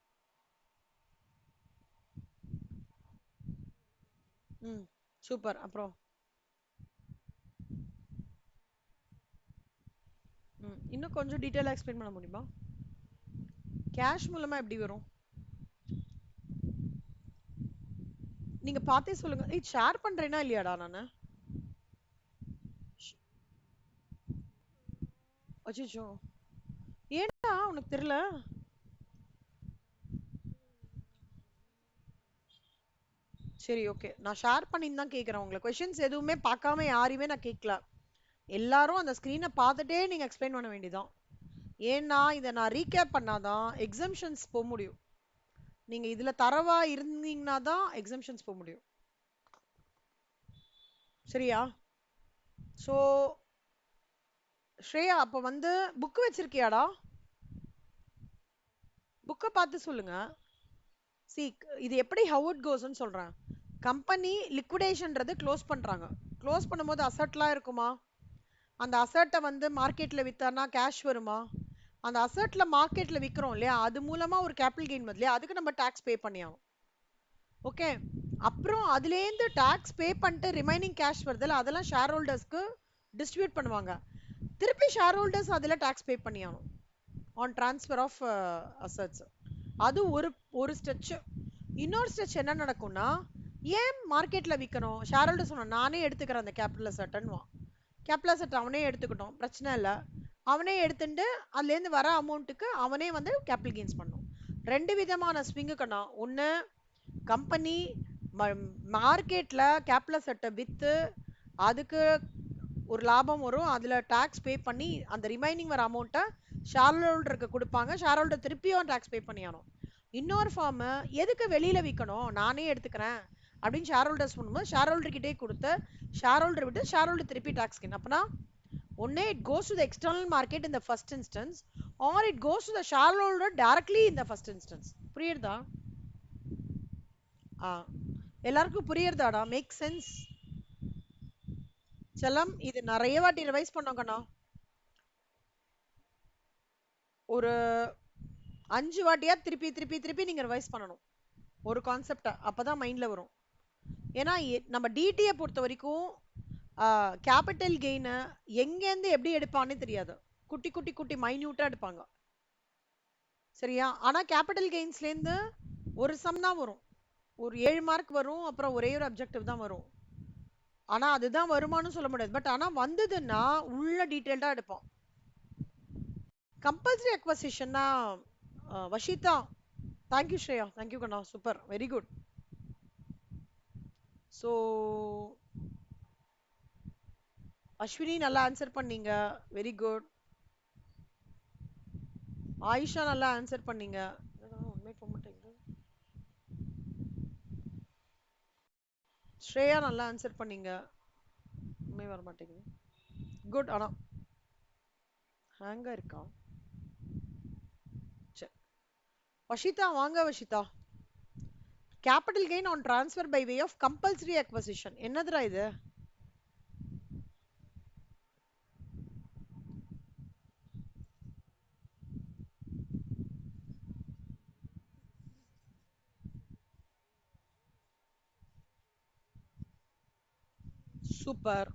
A: ம், சூப்பர். அப்புறம் இன்னும் கொஞ்சம் டீட்டெயிலாக எக்ஸ்பிளைன் பண்ண முடியுமா? கேஷ் மூலமா எப்படி வரும்? நீங்க பார்த்தே சொல்லுங்க. இது ஷேர் பண்றேனா இல்லையாடா நானு? அச்சோ, ஏன்டா உனக்கு தெரியல? சரி, ஓகே. நான் ஷேர் பண்ணின்னு தான் கேட்குறேன். உங்களை கொஷின்ஸ் எதுவுமே பார்க்காம யாரையுமே நான் கேட்கல. எல்லாரும் அந்த ஸ்க்ரீனை பார்த்துட்டே நீங்க எக்ஸ்பிளைன் பண்ண வேண்டியதான். ஏன்னா இதை நான் ரீகேப் பண்ணாதான் எக்ஸம்ஷன்ஸ் போக முடியும். நீங்க இதுல தரவா இருந்தீங்கன்னா தான் எக்ஸம்ஷன்ஸ் போக முடியும். சரியா? ஸோ ஸ்ரேயா, அப்போ வந்து புக் வச்சிருக்கியாடா? புக்கை பார்த்து சொல்லுங்க. சி, இது எப்படி ஹவு இட் கோஸ்ன்னு சொல்றேன். கம்பெனி லிக்விடேஷன்றது க்ளோஸ் பண்றாங்க. க்ளோஸ் பண்ணும்போது அசட்லாம் இருக்குமா? அந்த அசட்டை வந்து மார்க்கெட்ல வித்தானா கேஷ் வருமா? அந்த அசட்ல மார்க்கெட்ல விற்கிறோம் இல்லையா, அது மூலமா ஒரு கேபிட்டல் கெயின் வருது இல்லையா, அதுக்கு நம்ம டாக்ஸ் பே பண்ணியாகும். ஓகே. அப்புறம் அதுலேருந்து டாக்ஸ் பே பண்ணிட்டு ரிமைனிங் கேஷ் வருதுல்ல, அதெல்லாம் ஷேர் ஹோல்டர்ஸ்க்கு டிஸ்ட்ரிபியூட் பண்ணுவாங்க. திருப்பி ஷேர் ஹோல்டர்ஸ் அதில் டாக்ஸ் பே பண்ணியாகணும் ஆன் ட்ரான்ஸ்ஃபர் ஆஃப் அசட்ஸ். அது ஒரு ஒரு ஸ்டெச். இன்னொரு ஸ்டெச் என்ன நடக்கும்னா, ஏன் மார்க்கெட்ல விற்கணும்? ஷேர் ஹோல்டர் சொன்னா நானே எடுத்துக்கிறேன் அந்த கேபிட்டல் அசட்ன்னுவான். கேபிட்டல் அசட் அவனே எடுத்துக்கிட்டோம், பிரச்சனை இல்லை. அவனே எடுத்துட்டு அதுலேருந்து வர அமௌண்ட்டுக்கு அவனே வந்து கேபிட்டல் கெயின்ஸ் பண்ணும். ரெண்டு விதமான ஸ்விங்குக்குண்ணா. ஒன்று, கம்பெனி மார்க்கெட்ல கேபிட்டல் அசட்டை விற்று அதுக்கு ஒரு லாபம் வரும், அதில் டாக்ஸ் பே பண்ணி அந்த ரிமைனிங் வர அமௌண்ட்டை ஷேர் ஹோல்டருக்கு கொடுப்பாங்க. ஷேர் ஹோல்டர் திருப்பியும் டாக்ஸ் பே பண்ணியானோம். இன்னொரு ஃபார்மு, எதுக்கு வெளியில் விற்கணும், நானே எடுத்துக்கிறேன் அப்படின்னு ஷேர் ஹோல்டர்ஸ் பண்ணும்போது ஷேர் ஹோல்டர்கிட்டே கொடுத்து ஷேர் ஹோல்டர் விட்டு ஷேர் ஹோல்டர் திருப்பி டாக்ஸ் கெயின். அப்பனா ஒன்னே it goes to the external market in the first instance, R it goes to the share holder directly in the first instance. புரியுறதா? ஆ, எல்லாருக்கும் புரியுறதாடா? Make sense? செல்லம், இது நிறைய வாட்டி ரிவைஸ் பண்ணோங்கண்ணா. ஒரு 5 வாட்டியா திருப்பி திருப்பி திருப்பி நீங்க ரிவைஸ் பண்ணணும் ஒரு கான்செப்டை, அப்பதான் மைண்ட்ல வரும். ஏன்னா நம்ம டிடியை பொறுத்த வரைக்கும் கேபிட்டல் கெயினை எங்கேருந்து எப்படி எடுப்பான்னு தெரியாது. குட்டி குட்டி குட்டி மைன்யூட்டா எடுப்பாங்க. சரியா? ஆனா கேபிட்டல் கெயின்ஸ்லேருந்து ஒரு சம் தான் வரும், ஒரு 7 மார்க் வரும், அப்புறம் ஒரே ஒரு அப்ஜெக்டிவ் தான் வரும். ஆனா அதுதான் வருமானு சொல்ல முடியாது. பட் ஆனா வந்ததுன்னா உள்ள டீட்டெயில்டா எடுப்போம். கம்பல்சரி அக்வசிஷன்னா வஷிதா. தேங்க்யூ ஸ்ரேயா, தேங்க்யூ கண்ணா, super, very good. So Ashwini நல்லா ஆன்சர் பண்ணீங்க, வெரி குட். ஆயிஷா நல்லா ஆன்சர் பண்ணீங்க. உண்மை போக மாட்டேங்குது. ஸ்ரேயா நல்லா ஆன்சர் பண்ணீங்க. பண்ணி வர மாட்டேங்குது. குட். ஆனா ஹேங்கா இருக்கா? சரி. வஷிதா வாங்க Vashitha. Capital gain on transfer by way of compulsory acquisition. என்னதுடா இது? Super.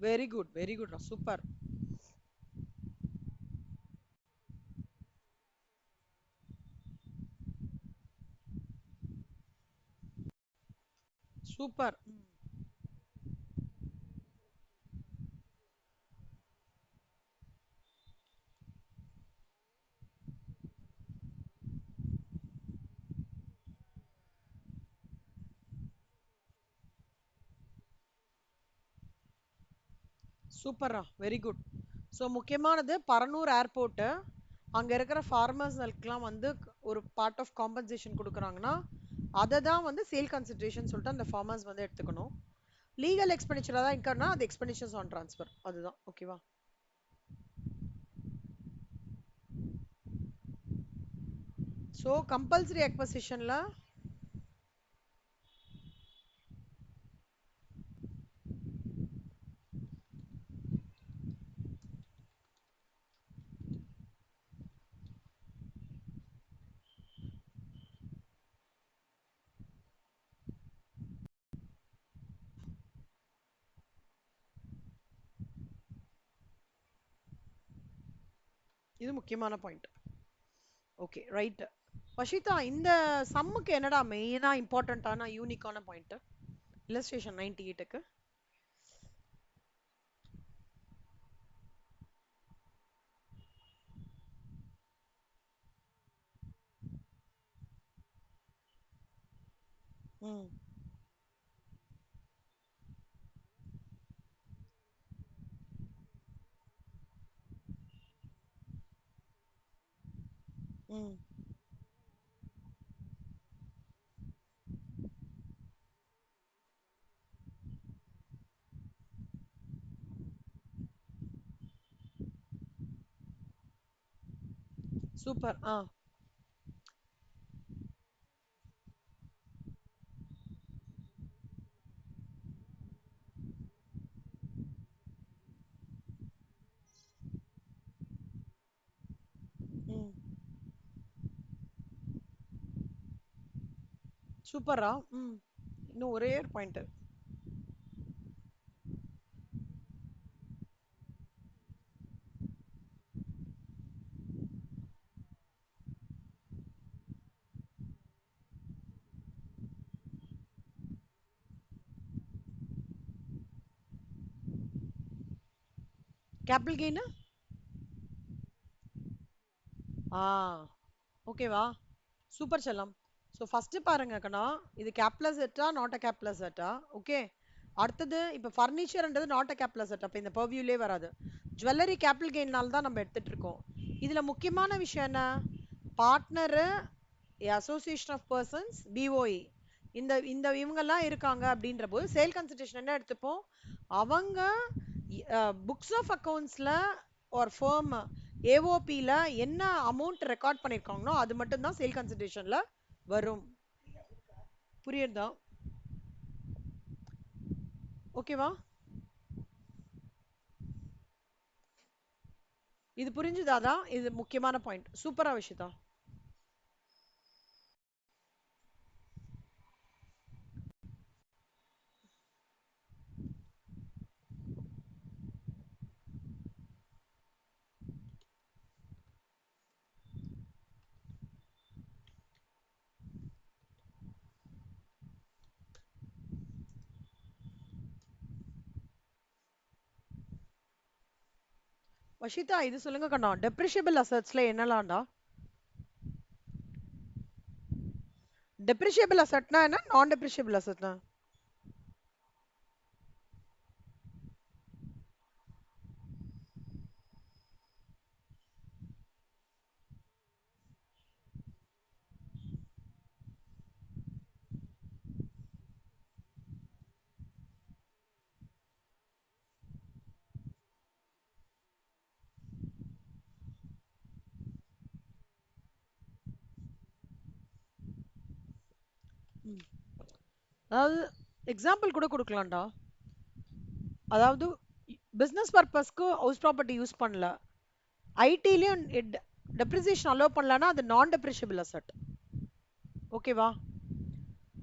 A: Very good, very good. Super super. சூப்பரா, வெரி குட். ஸோ முக்கியமானது பரனூர் ஏர்போர்ட்டு, அங்க இருக்கிற ஃபார்மர்ஸ்களுக்குலாம் வந்து ஒரு பார்ட் ஆஃப் காம்பன்சேஷன் கொடுக்குறாங்கன்னா அதை தான் வந்து சேல் கன்சிடரேஷன் சொல்லிட்டு அந்த ஃபார்மர்ஸ் வந்து எடுத்துக்கணும். லீகல் எக்ஸ்பெண்டிச்சர் தான் இன்கம்னா அது எக்ஸ்பெண்டிச்சர்ஸ் ஆன் ட்ரான்ஸ்ஃபர், அதுதான். ஓகேவா? ஸோ கம்பல்சரி அக்வசிஷன்ல இது முக்கியமான பாயிண்ட். Okay, right. வஷிதா, இந்த சம்முக்கு என்னடா மெயினா இம்பார்ட்டன்டான யூனிக்கான பாயிண்ட் இல்லஸ்ட்ரேஷன் 98க்கு? ம் ம் சூப்பர். ம் சூப்பரா. இன்னும் ஒரே ஒரு பாயிண்ட். Capital gain. ஓகேவா? சூப்பர் செல்லம். ஸோ ஃபர்ஸ்ட் பாருங்க கண்ணா, இது கேப்லஸ் செட்டா நாட் அ கேப்லஸ் செட்டா? ஓகே. அடுத்தது இப்போ ஃபர்னிச்சர்ன்றது நாட் அ கேப்லஸ் செட், அப்போ இந்த பர்வியூலே வராது. ஜுவல்லரி கேபிட்டல் கெயின்னால தான் நம்ம எடுத்துட்டு இருக்கோம். இதுல முக்கியமான விஷயம் என்ன? Partner, association of persons, BOI, இந்த இந்த இவங்கெல்லாம் இருக்காங்க அப்படின்ற போது சேல் கன்சிடரேஷன் என்ன எடுத்துப்போம்? அவங்க புக்ஸ் ஆஃப் அக்கவுண்ட்ஸ்ல ஒரு ஃபர்ம் ஏஓபில என்ன அமௌண்ட் ரெக்கார்ட் பண்ணிருக்காங்களோ அது மட்டும் தான் சேல் கன்சிடரேஷன்ல வரும். புரியுதா? ஓகேவா? இது புரிஞ்சுதாதான்? இது முக்கியமான பாயிண்ட். சூப்பரா விஷயத்தா. வஷிதா, இது சொல்லுங்க கண்ணா, டெப்ரிஷியபிள் அசட்ஸ்ல என்னலாம்டா? டெப்ரிஷியபிள் அசட்னா என்ன, நான் டெப்ரிஷியபிள் அசட்னா? ம். அதாவது எக்ஸாம்பிள் கூட கொடுக்கலாம்டா. அதாவது பிசினஸ் பர்பஸ்க்கு ஹவுஸ் ப்ராப்பர்ட்டி யூஸ் பண்ணல, ஐடிலயும் டெப்ரிசியேஷன் அலோவ் பண்ணலன்னா அது நான் டெப்ரிஷியபிள் அசெட். ஓகேவா?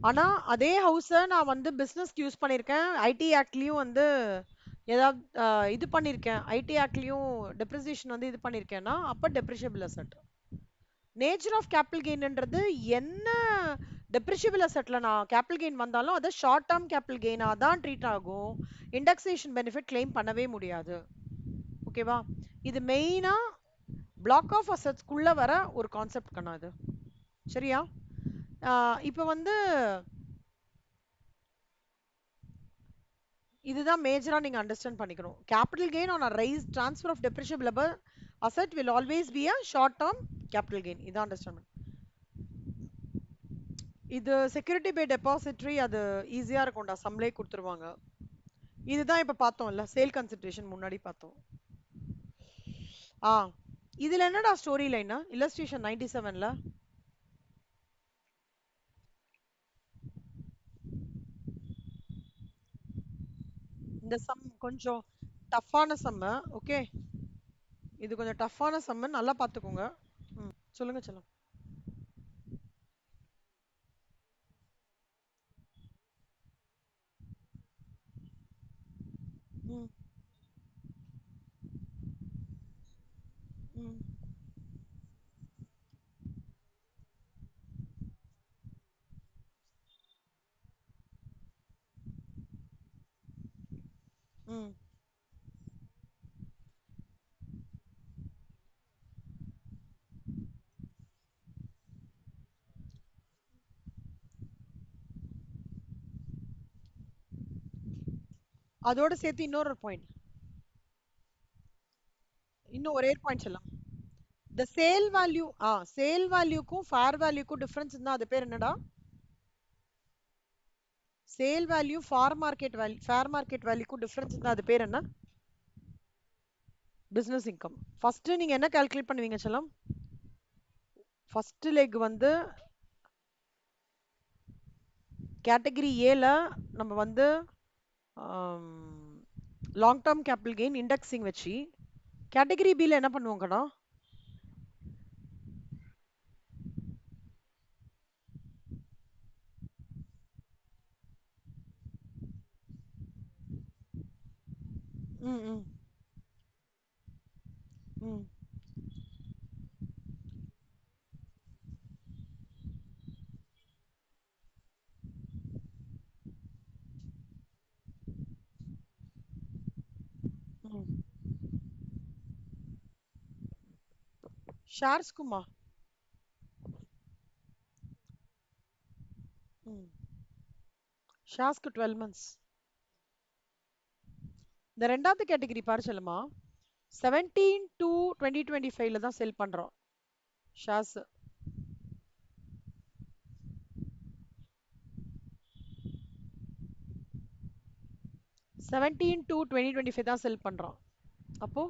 A: ஆனா அதே ஹவுஸை நான் வந்து பிசினஸ்க்கு யூஸ் பண்ணியிருக்கேன், ஐடி ஆக்ட்லயும் வந்து ஏதாவது இது பண்ணியிருக்கேன், ஐடி ஆக்ட்லயும் டெப்ரிசியேஷன் வந்து இது பண்ணியிருக்கேன்னா அப்போ டெப்ரிஷியபிள் அசெட். நேச்சர் ஆஃப் கேபிட்டல் கெயின்ன்றது என்ன டெப்ரிஷியபிள் அசெட்ல நான் கேபிட்டல் கெயின் வந்தாலும் அதை ஷார்ட் டேர்ம் கேபிட்டல் கெயினா தான் ட்ரீட் ஆகும், இண்டெக்ஸேஷன் பெனிஃபிட் கிளைம் பண்ணவே முடியாது. ஓகேவா? இது மெயினா பிளாக் ஆஃப் அசெட்ஸ்க்குள்ள வர ஒரு கான்செப்ட் கண்ணா இது. சரியா? இப்போ வந்து இதுதான் மேஜரா நீங்க அண்டர்ஸ்டாண்ட் பண்ணிக்கணும். Capital gain on a rise transfer of depreciable asset will always be a short term capital gain. இதான் அண்டர்ஸ்டாண்ட் பண்ணு. இது செக்யூரிட்டி பை டெபாசிட்டரி, அது ஈஸியா இருக்கும்டா, சம்ளே கொடுத்துருவாங்க. இதுதான் இப்ப பார்த்தோம்ல, சேல் கன்சிடரேஷன் முன்னாடி பார்த்தோம். ஆ இதுல என்னடா ஸ்டோரி லைனா இல்லஸ்ட்ரேஷன் 97ல இந்த சம் கொஞ்சம் டஃப்பான சம். ஓகே, இது கொஞ்சம் டஃப்பான சம், நல்லா பார்த்துக்கோங்க. ம், சொல்லுங்க சொல்லுங்க. ம் ம் ம் அதோட சேர்த்து இன்னொரு பாயிண்ட், இன்னும் ஒரே பாயிண்ட் சொல்லலாம். இந்த சேல் வேல்யூ, சேல் வேல்யூக்கும் ஃபேர் வேல்யூக்கும் டிஃபரன்ஸ் இருந்தா அது பேர் என்னடா? Sale value for market value, fair market வேல்யூக்கும் டிஃபரன்ஸ் இருந்தா அது பேர் என்ன? Business income. ஃபர்ஸ்ட் நீங்க என்ன கால்குலேட் பண்ணுவீங்க செல்லம்? ஃபர்ஸ்ட் லெக் வந்து கேட்டகரி ஏல நம்ம வந்து long term capital gain indexing வச்சு, கேட்டகரி பில என்ன பண்ணுவாங்கடா? ம் ம் ம் ம் ஷேர்ஸ்க்குமா? ம் ஷேர்ஸ்க்கு 12 months. இந்த ரெண்டாவது கேட்டகரி பாரு செல்லமா, 17 to 2025ல தான் செல் பண்றோம் ஷேர்ஸ். 17 to 2025 தான் செல் பண்றோம். அப்போ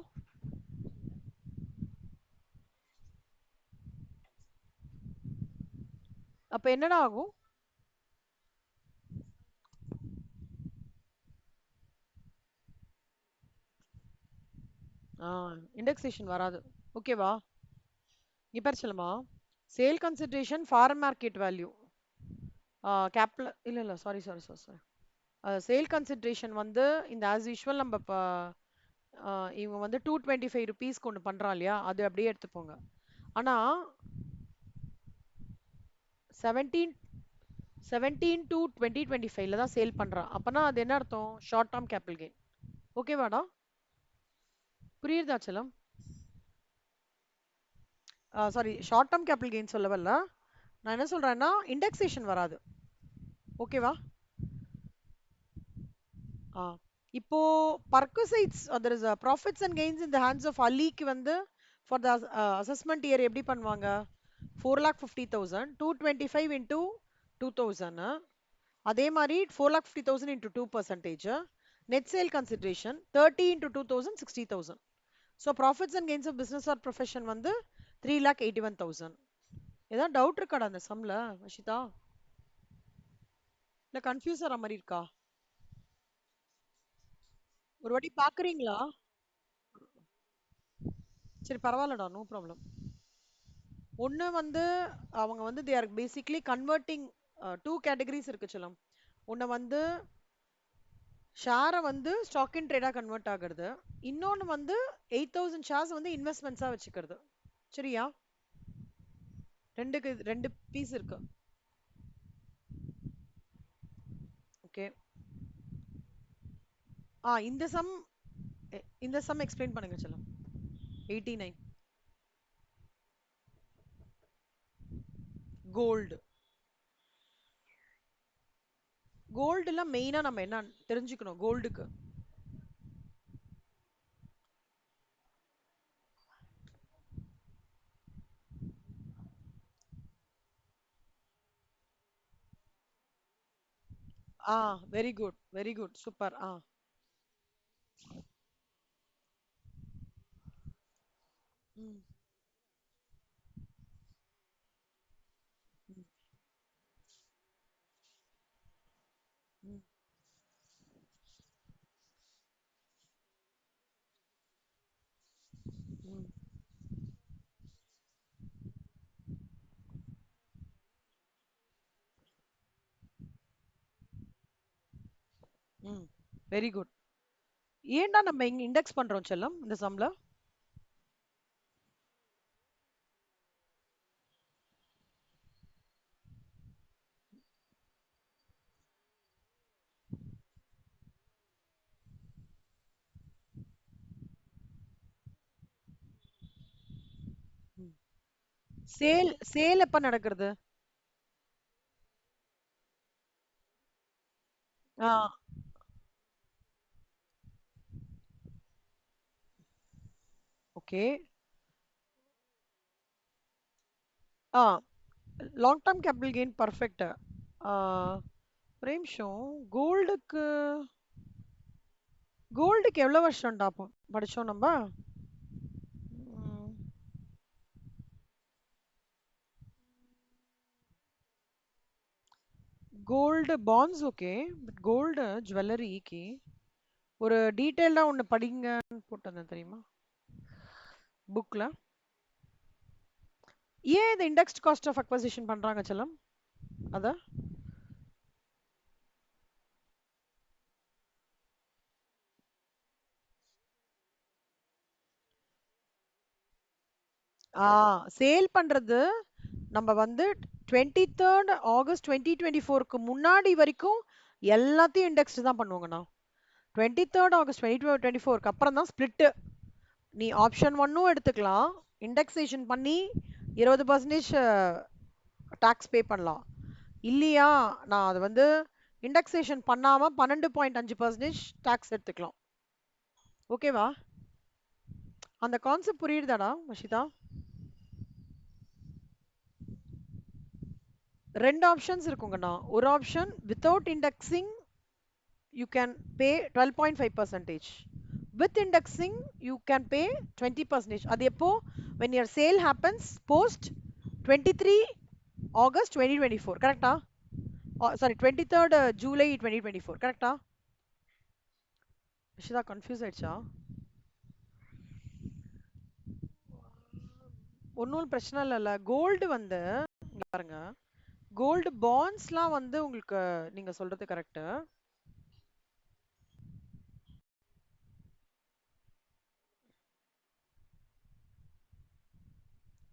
A: அப்ப என்னடா ஆகும்? இண்டெக்ஸேஷன் வராது. ஓகேவா? இப்ப சொல்லுமா, sale consideration for market value, கேப்ல இல்ல இல்ல sorry sorry sorry sorry, sale consideration வந்து இந்த ஆஸ் யூஷுவல் நம்ம இவங்க வந்து 225 ருபீஸ் கொண்டு பண்றான் இல்லையா, அது அப்படியே எடுத்துப்போங்க. ஆனா 17 17 to 2025ல தான் சேல் பண்றான். அப்பனா அது என்ன அர்த்தம்? Short term capital gain. ஓகேவாடா? புரியுதா செல்லம்? Sorry, short term capital gain சொல்ல வரல. நான் என்ன சொல்றேன்னா இண்டெக்ஸேஷன் வராது. ஓகேவா? இப்போ perquisites other is profits and gains in the hands of அலிக்கு வந்து ஃபார் த அசஸ்மெண்ட் இயர் எப்படி பண்ணுவாங்க? 4,50,000 225 இன்டூ 2000, அதே மாதிரி 4,50,000 into 2%, net sale consideration 30 into 2000 60,000. So profits and gains of business or profession வந்து 3,81,000. ஏதாவது டவுட் இருக்காடா அந்த சம்ல வஷிதா? இல்ல கன்ஃபியூஸ் ஆற மாதிரி இருக்கா? ஒரு வாட்டி பாக்குறீங்களா? சரி பரவாயில்லடா, நோ ப்ராப்ளம். ஒண்ணு வந்து அவங்க வந்து they are basically converting two categories இருக்கு செல்லம். ஒன்னு வந்து ஷேரை வந்து ஸ்டாக் இன் ட்ரேடா கன்வெர்ட் ஆகுறது. இன்னொன்னு வந்து 8000 ஷேர்ஸ் வந்து இன்வெஸ்ட்மெண்ட்ஸா வச்சுக்கிறது. சரியா? ரெண்டுக்கு ரெண்டு பீஸ் இருக்கு. ஓகே. இந்த சம் இந்த சம் எக்ஸ்பிளைன் பண்ணுங்க செல்லம். 89 கோல்டு. கோல்டுல மெயினா நம்ம என்ன தெரிஞ்சுக்கணும் கோல்டுக்கு? Very good, very good, super. ம், ம், ம், ம், ம். Very good. ஏன்டா நம்ம இங்க இண்டெக்ஸ் பண்றோம் செல்லம் இந்த சம்ல? சேல் சேல் எப்ப நடக்கிறது? Ah okay. Ah long term capital gain perfect. ஆ ஒரு நிமிஷம். கோல்டுக்கு கோல்டுக்கு எவ்வளவு வருஷம்டா படிச்சோம் நம்ம? Gold bonds okay. But gold ஜுவல்லரிக்கு ஒரு டீட்டெயில்டா ஒன்னு படிங்கன்னு போட்டிருந்தேன் தெரியுமா புக்ல? ஏன் இந்த இண்டெக்ஸ்ட் காஸ்ட் ஆஃப் அக்வசிஷன் பண்றாங்க செல்லம்? அத சேல் பண்றது நம்ம வந்து 23rd ஆகஸ்ட் 2024க்கு முன்னாடி வரைக்கும் எல்லாத்தையும் இண்டெக்ஸ்ட் தான் பண்ணுவாங்கண்ணா. 23rd ஆகஸ்ட் 2024க்கு அப்புறம் தான் ஸ்பிளிட். நீ ஆப்ஷன் ஒன்னும் எடுத்துக்கலாம், இண்டெக்ஸேஷன் பண்ணி 20% டாக்ஸ் பே பண்ணலாம். இல்லையா, நான் அது வந்து இண்டெக்ஸேஷன் பண்ணாம 12.5% டாக்ஸ் எடுத்துக்கலாம். ஓகேவா? அந்த கான்செப்ட் புரியுதாடா மஷிதா? ரெண்டு ஆப்ஷன்ஸ் இருக்குங்கண்ணா. ஒரு option without indexing you can pay 12.5%. With indexing you can pay 20%. அது எப்போ? when your sale happens post 23 August 2024. கரெக்டா? Sorry 23rd July 2024. கரெக்டா? விஷதா கன்ஃபியூஸ் ஆயிடுச்சா? ஒன்றும் பிரச்சனை இல்லைல்ல. கோல்டு வந்து இங்க பாருங்க, கோல்டு பாண்ட்ஸ்லாம் வந்து உங்களுக்கு நீங்க சொல்றது கரெக்ட்.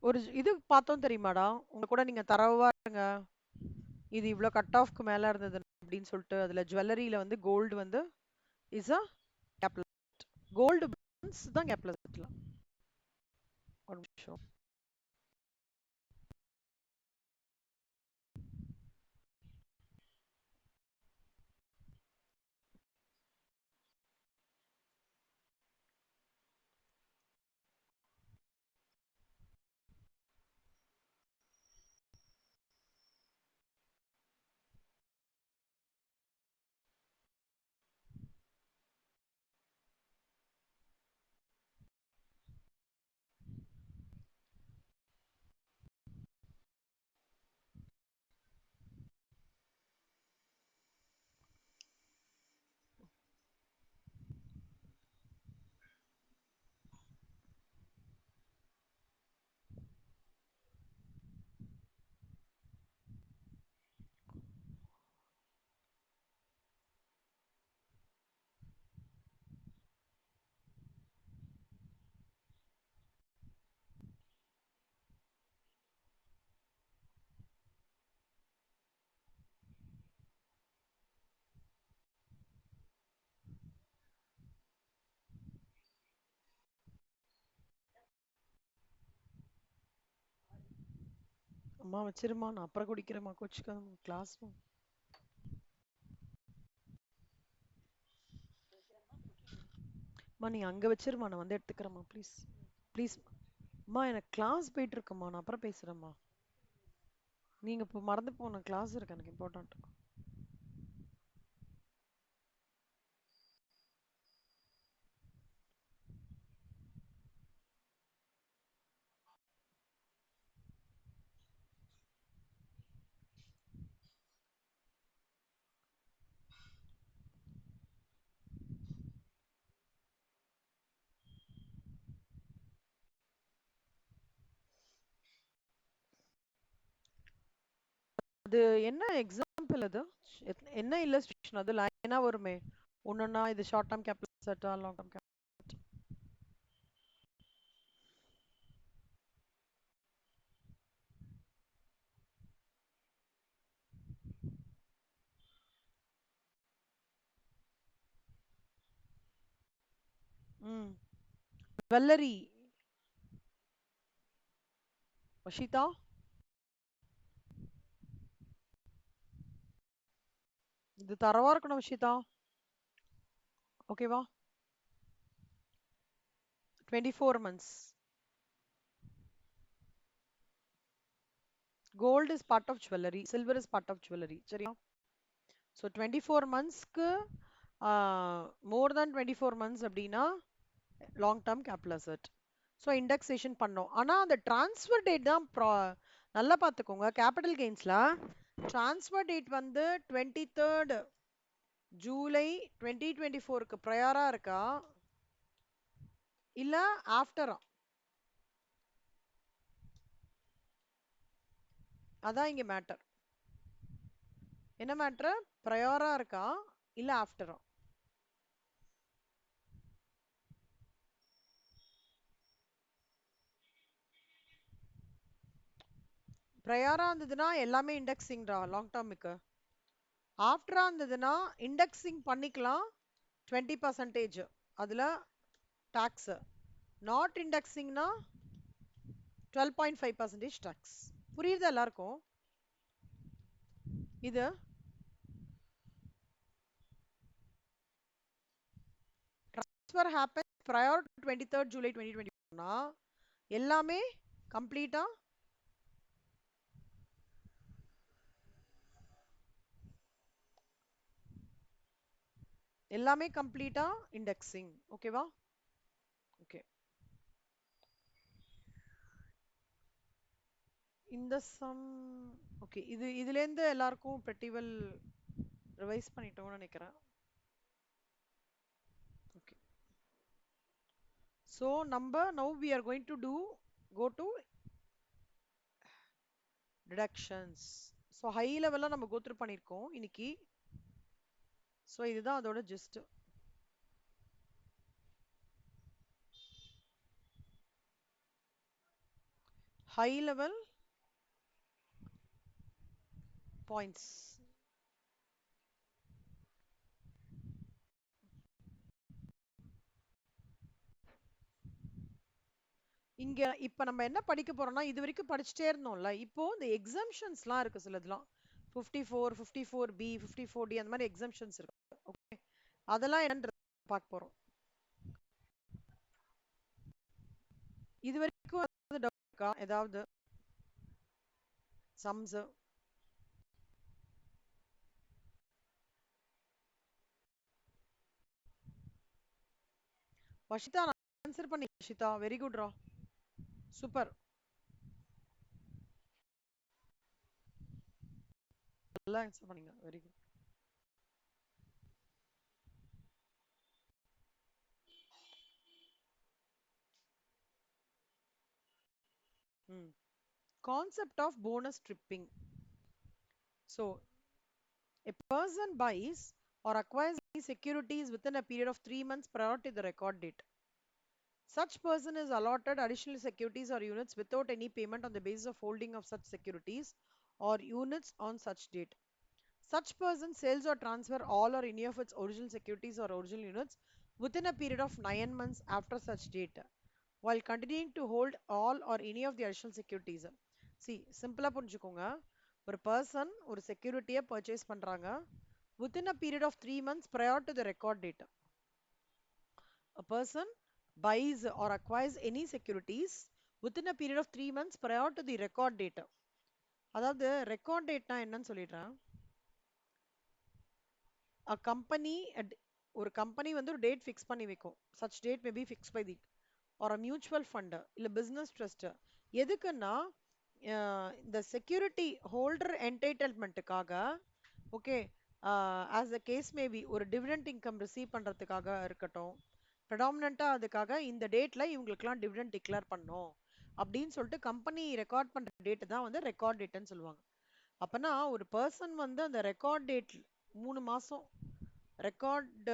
A: ஒரு இது பார்த்தோம் தெரியுமாடா உங்க கூட, நீங்க தரவா இருங்க. இது இவ்ளோ கட் ஆஃப்க்கு மேல இருந்தது அப்படின்னு சொல்லிட்டு அதுல ஜுவல்லரியில வந்து கோல்டு வந்து இஸ் அ கேப்ல கோல்டு பாண்ட்ஸ் தான் கேப்ல செட்டலாம். ஒரு நிமிஷம். அம்மா வச்சிருமா, நான் அப்புறம் குடிக்கிறேம்மா, கோச்சுக்காதம்மா, கிளாஸ். அம்மா நீ அங்க வச்சிருமா, நான் வந்து எடுத்துக்கிறேம்மா, ப்ளீஸ். ப்ளீஸ். அம்மா எனக்கு கிளாஸ் போயிட்டு இருக்குமா, நான் அப்புறம் பேசுறேம்மா. நீங்க இப்போ மறந்து போன கிளாஸ் இருக்கு எனக்கு இம்பார்ட்டன்ட். அது என்ன எக்ஸாம்பிள் அது? என்ன இல்லஸ்ட்ரேஷன் அது? லைனா வருமே ஒண்ணுன்னா, இது ஷார்ட் டேர்ம் கேபிட்டல் செட்டா, லாங் டேர்ம் கேபிட்டல்? ம். வெள்ளரி. வஷிதா. இது தரவா இருக்கணும் வஷிதா. ஓகேவா? 24 months. Gold is part of jewelry, silver is part of jewelry, சரியா? So 24 monthsக்கு more than 24 months அப்படின்னா long term capital asset. So indexation பண்ணோம். ஆனா அந்த டிரான்ஸ்ஃபர் டேட் தான் நல்லா பார்த்துக்கோங்க. கேபிட்டல் கெயின்ஸ்ல டிரான்ஸ்ஃபர் டேட் வந்து 23rd ஜூலை 2024க்கு ப்ரையரா இருக்கா இல்ல ஆஃப்டரா? அதான் இங்க மேட்டர். என்ன மேட்டர்? ப்ரையரா இருக்கா இல்ல ஆஃப்டரா? ப்ரையரா இருந்ததுன்னா எல்லாமே இண்டெக்ஸிங்டா லாங் டேர்முக்கு. ஆஃப்டரா இருந்ததுன்னா இண்டெக்ஸிங் பண்ணிக்கலாம் 20%, அதுல டாக்ஸ். Not இண்டெக்ஸிங்னா 12.5% tax. புரியுது எல்லாருக்கும்? இது transfer happens prior to 23rd July 2024னா எல்லாமே கம்ப்ளீட்டா எல்லாமே கம்ப்ளீட்டா இண்டெக்ஸிங். ஓகேவா? ஓகே. இந்த சம் ஓகே. இதுல இருந்து எல்லாருக்கும் பெட்டிவல் ரிவைஸ் பண்ணிட்டோம்னு நினைக்கிறேன். Okay. So now we are going to go to deductions. So high level நம்ம go through பண்ணிருக்கோம் இன்னைக்கு. So இதுதான் அதோட ஜஸ்ட். High level points. இங்க இப்ப நம்ம என்ன படிக்க போறோம்னா, இது வரைக்கும் படிச்சுட்டே இருந்தோம்ல, இப்போ இந்த எக்ஸம்ஷன்ஸ்லாம் இருக்கு சிலதுலாம். 54, 54B, 54D அந்த மாதிரி எக்ஸம்ஷன்ஸ் இருக்கு. ஓகே. அதெல்லாம் என்னன்றது பார்க்க போறோம். இது வரைக்கும் டவுட் இருக்கா ஏதாவது? சம்ஸ் வஷிதா ஆன்சர் பண்ணி. வஷிதா வெரி குட் ரா, சூப்பர், நல்லா ஆன்சர் பண்ணீங்க, very good. Concept of bonus stripping. So a person buys or acquires securities within a period of 3 months prior to the record date. Such person is allotted additional securities or units without any payment on the basis of holding of such securities or units on such date. Such person sells or transfer all or any of its original securities or original units within a period of 9 months after such date, while continuing to hold all or any of the additional securities. C சிம்பிளா புரிஞ்சுக்கோங்க. ஒரு person ஒரு செக்யூரிட்டியை purchase பண்றாங்க within a period of 3 months prior to the record date. A person buys or acquires any securities within a period of 3 months prior to the record date. அதாவது record டேட்னா என்னன்னு சொல்லிடுறேன். a company ஒரு company வந்து ஒரு date fix பண்ணி வைக்கும். such date may be fixed by the or a mutual fund இல்ல business trust. எதுக்குன்னா இந்த செக்யூரிட்டி ஹோல்டர் என்டைட்டில்மெண்ட்டுக்காக, okay, as a case maybe ஒரு டிவிடெண்ட் இன்கம் ரிசீவ் பண்றதுக்காக இருக்கட்டும், ப்ரெடாமினண்டா அதுக்காக இந்த டேட்ல இவங்களுக்குலாம் டிவிடெண்ட் டிக்ளேர் பண்ணோம் அப்படின்னு சொல்லிட்டு கம்பெனி ரெக்கார்ட் பண்ற டேட் தான் வந்து ரெக்கார்ட் டேட்னு சொல்லுவாங்க. அப்பனா ஒரு பர்சன் வந்து அந்த ரெக்கார்ட் டேட் 3 மாசம் ரெக்கார்ட்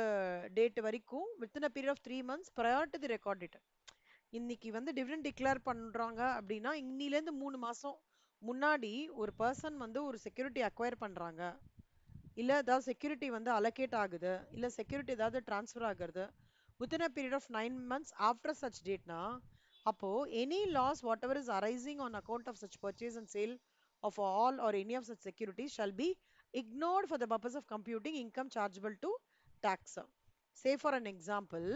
A: டேட் வரைக்கும் within a period of 3 months prior to the record date. இன்னைக்கு வந்து டிவிடெண்ட் டிக்ளேர் பண்றாங்க அப்படின்னா இன்னிலேருந்து 3 மாசம் முன்னாடி ஒரு பர்சன் வந்து ஒரு செக்யூரிட்டி அக்வயர் பண்றாங்க, இல்ல ஏதாவது செக்யூரிட்டி வந்து அலோகேட் ஆகுது, இல்ல செக்யூரிட்டி ஏதாவது டிரான்ஸ்ஃபர் ஆகுறது within a period of 9 months after such date na, அப்போ any loss whatever is arising on account of such purchase and sale of all or any of such securities shall be ignored for the purpose of computing income chargeable to tax. Say for an example,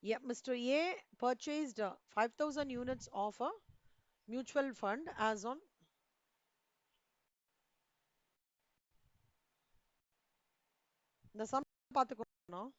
A: yeah, Mr. A purchased 5,000 units of a mutual fund as on the sum பார்த்துக்கணும்.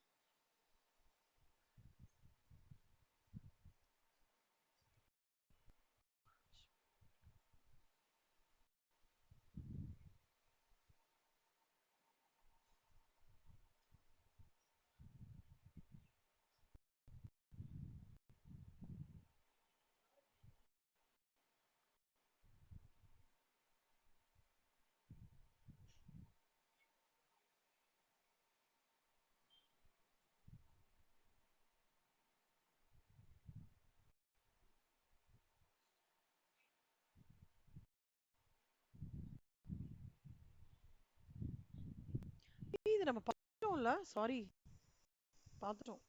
A: இது நம்ம பார்த்துட்டோம்ல, sorry பார்த்துட்டோம்,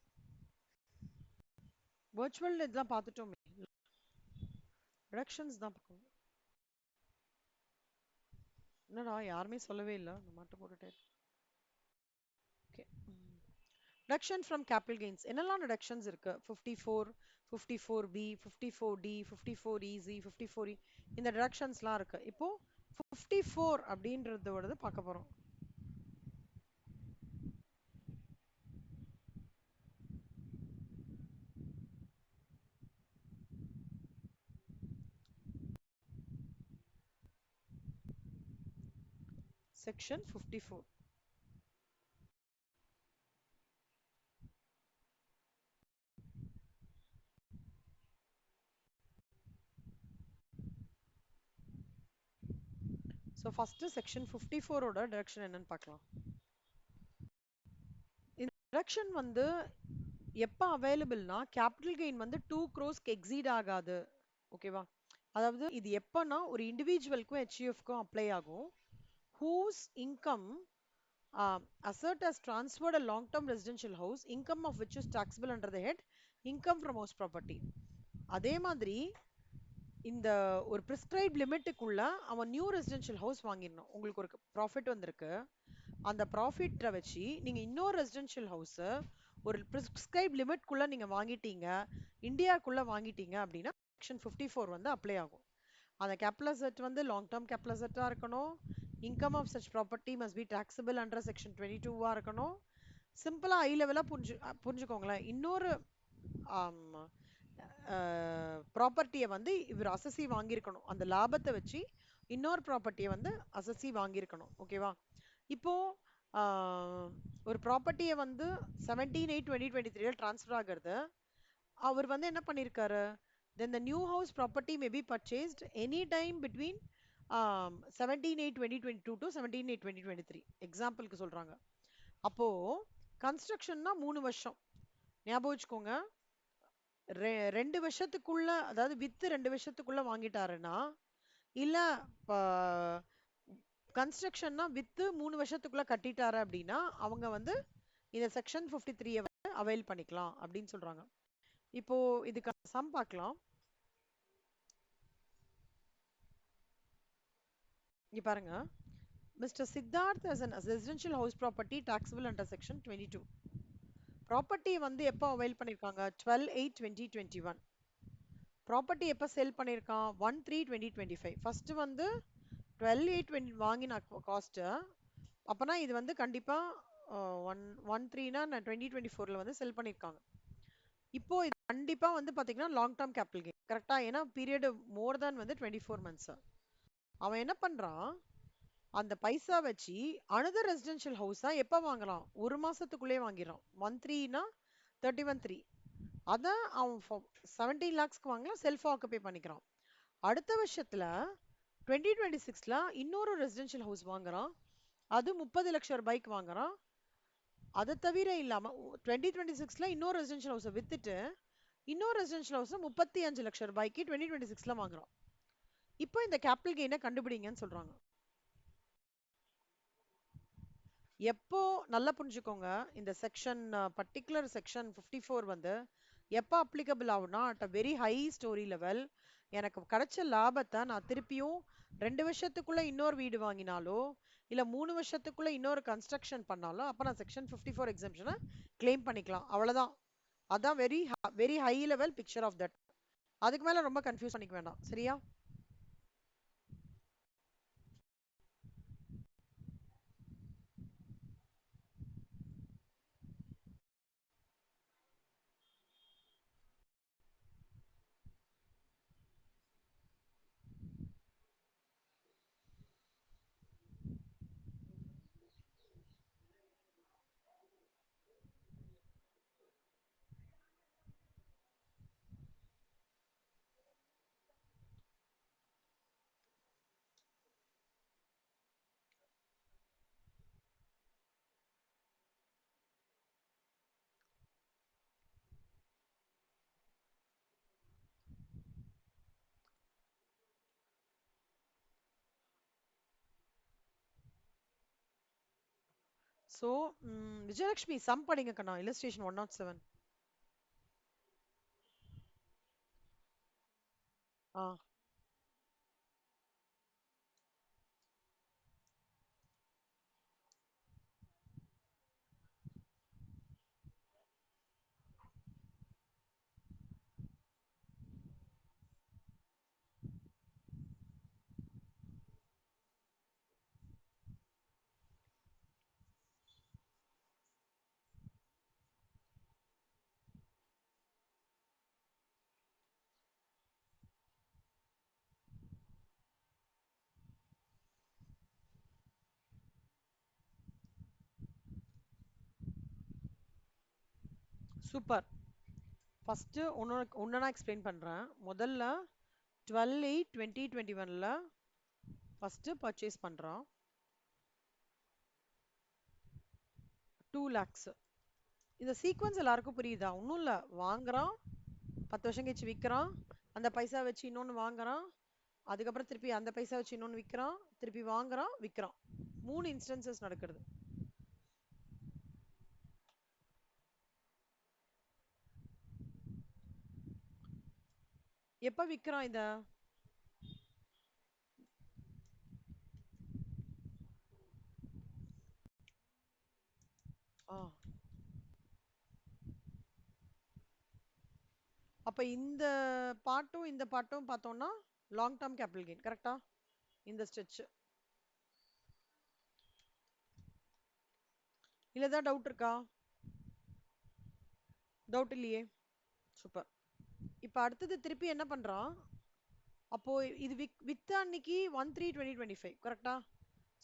A: virtual இதெல்லாம் பார்த்துட்டோமே, reductions தான் பார்க்கணும். என்னடா யாருமே சொல்லவே இல்லை, நான் மட்டும் போட்டுட்டேன். Okay, reduction from capital gains என்னெல்லாம் reductions இருக்கு? 54, 54B, 54D, 54EZ, 54E, இந்த deductionsலாம் இருக்கு. இப்போ 54 அப்படின்றதோடது பார்க்க போறோம். Section 54. So first section 54 ஓட deduction என்னன்னு பார்க்கலாம். இந்த deduction வந்து எப்ப அவைலபிள்னா கேபிட்டல் கெயின் வந்து 2 crores எக்ஸீட் ஆகாது. ஓகேவா? அதாவது இது எப்பன்னா ஒரு இண்டிவிஜுவலுக்கும் ஹெச்யூஎஃப்க்கும் அப்ளை ஆகும். whose income assert has transferred a long-term residential house, income of which is taxable under the head income from house property. அதே மாதிரி இந்த ஒரு பிரிஸ்கிரைப் லிமிட்டுக்குள்ள அவன் நியூ ரெசிடென்ஷியல் ஹவுஸ் வாங்கிடணும். உங்களுக்கு ஒரு ப்ராஃபிட் வந்திருக்கு, அந்த ப்ராஃபிட்டை வச்சு நீங்க இன்னொரு ரெசிடென்ஷியல் ஹவுஸ் ஒரு பிரிஸ்கிரைப் லிமிட்குள்ள நீங்க வாங்கிட்டீங்க, இந்தியாக்குள்ள வாங்கிட்டீங்க அப்படின்னா செக்ஷன் 54 வந்து அப்ளை ஆகும். அந்த கேபிட்டல் அசெட் வந்து லாங் டேர்ம் கேபிட்டல் அசெட்டா இருக்கணும். Income of such property must be taxable under section 22 இருக்கணும். சிம்பிளா ஹை லெவலா புரிஞ்சுக்கோங்களேன். இன்னொரு ப்ராப்பர்ட்டியை வந்து இவர் அசசி வாங்கியிருக்கணும், அந்த லாபத்தை வச்சு இன்னொரு ப்ராப்பர்ட்டியை வந்து அசசி வாங்கியிருக்கணும். ஓகேவா? இப்போ ஒரு ப்ராப்பர்ட்டியை வந்து 17/8/2023 டிரான்ஸ்ஃபர் ஆகிறது, அவர் வந்து என்ன பண்ணியிருக்காரு, then the new house property may be purchased any time between 17/8/2022 to 17/8/2023 எக்ஸாம்பிளுக்கு சொல்றாங்க. அப்போ கன்ஸ்ட்ரக்ஷன்னா 3 வருஷம் ஞாபகம் வச்சுக்கோங்க. 2 வருஷத்துக்குள்ள, அதாவது வித்து 2 வருஷத்துக்குள்ள வாங்கிட்டாருன்னா, இல்ல கன்ஸ்ட்ரக்ஷன்னா வித்து 3 வருஷத்துக்குள்ள கட்டிட்டாரு அப்படின்னா அவங்க வந்து இந்த செக்ஷன் 53 வந்து அவைல் பண்ணிக்கலாம் அப்படின்னு சொல்றாங்க. இப்போ இதுக்கு சம் பார்க்கலாம். இங்க பாருங்க. Mister Siddharth as an residential house property taxable under section 22. Property வந்து எப்போ அவைல் பண்ணியிருக்காங்க? 12/8/2021. ப்ராப்பர்ட்டி எப்போ சேல் பண்ணியிருக்கான்? 1/3/2025. ஃபர்ஸ்ட் வந்து 12/8/20 வாங்கின காஸ்ட்டு. அப்போனா இது வந்து கண்டிப்பாக 1/3னா 2024ல் வந்து செல் பண்ணியிருக்காங்க. இப்போ இது கண்டிப்பாக வந்து பார்த்தீங்கன்னா லாங் டேர்ம் கேபிட்டல் கெயின் கரெக்டாக, ஏன்னா பீரியடு மோர் தேன் வந்து 24 மந்த்ஸ். அவன் என்ன பண்ணுறான், அந்த பைசா வச்சு அனதர் ரெசிடென்ஷியல் ஹவுஸா எப்போ வாங்குறான்? ஒரு மாசத்துக்குள்ளே வாங்கிடுறான். 1/3னா 31/3. அதான் அவன் 17 லேக்ஸ்க்கு வாங்கலாம், செல்ஃப் ஆக்குபை பண்ணிக்கிறான். அடுத்த வருஷத்துல 2026ல இன்னொரு ரெசிடென்ஷியல் ஹவுஸ் வாங்குறான். அது 30 லட்சம் ரூபாய்க்கு வாங்குறான். அதை தவிர இல்லாம 2026ல இன்னொரு ரெசிடென்ஷியல் ஹவுஸை வித்துட்டு இன்னொரு ரெசிடென்ஷியல் ஹவுஸை 35 லட்சம் ரூபாய்க்கு 2026ல வாங்குறான். இப்போ இந்த கேபிட்டல் கெயினை கண்டுபிடிங்கன்னு சொல்றாங்க. எப்போ நல்லா புரிஞ்சுக்கோங்க, இந்த செக்ஷன் பர்டிகுலர் செக்ஷன் 54 வந்து எப்போ அப்ளிகபிள் ஆகும்னா at a very high story level. எனக்கு கிடைச்ச லாபத்தை நான் திருப்பியும் 2 வருஷத்துக்குள்ள இன்னொரு வீடு வாங்கினாலோ இல்ல 3 வருஷத்துக்குள்ள இன்னொரு கன்ஸ்ட்ரக்ஷன் பண்ணாலோ அப்ப நான் செக்ஷன் 54 எக்ஸம்ஷனை கிளைம் பண்ணிக்கலாம். அவ்வளவுதான். அதான் very very high level picture of that. அதுக்கு மேல ரொம்ப கன்ஃபியூஸ் பண்ணிக்க வேண்டாம், சரியா? ஸோ விஜயலட்சுமி சம் படிங்க கண்ணா, இல்லஸ்ட்ரேஷன் 107. ஆ, சூப்பர். ஃபர்ஸ்ட் ஒன்று நான் எக்ஸ்பிளைன் பண்றேன். முதல்ல 12/8/2021ல ஃபர்ஸ்ட் பர்ச்சேஸ் பண்றான் 2 lakhs. இந்த சீக்வன்ஸ் எல்லாருக்கும் புரியுதா? ஒன்றும் இல்லை, வாங்குறான், 10 வருஷம் கழிச்சு விற்கிறான், அந்த பைசா வச்சு இன்னொன்று வாங்குறான், அதுக்கப்புறம் திருப்பி அந்த பைசா வச்சு இன்னொன்று விற்கிறான், திருப்பி வாங்குறான், விற்கிறான். 3 இன்ஸ்டன்சஸ் நடக்கிறது. எப்ப விற்கிறான் இத? ஆ, அப்ப இந்த பாட்டும் இந்த பாட்டும் பார்த்தோம்னா லாங் டேர்ம் கேபிட்டல் கெயின் கரெக்டா? இந்த ஸ்ட்ரெச் இல்ல, ஏதாவது டவுட் இருக்கா? டவுட் இல்லையே. சூப்பர். இப்ப அடுத்தது திருப்பி என்ன பண்றான்? அப்போ இது வித்த அன்னைக்கு 1/3/2025 கரெக்டா?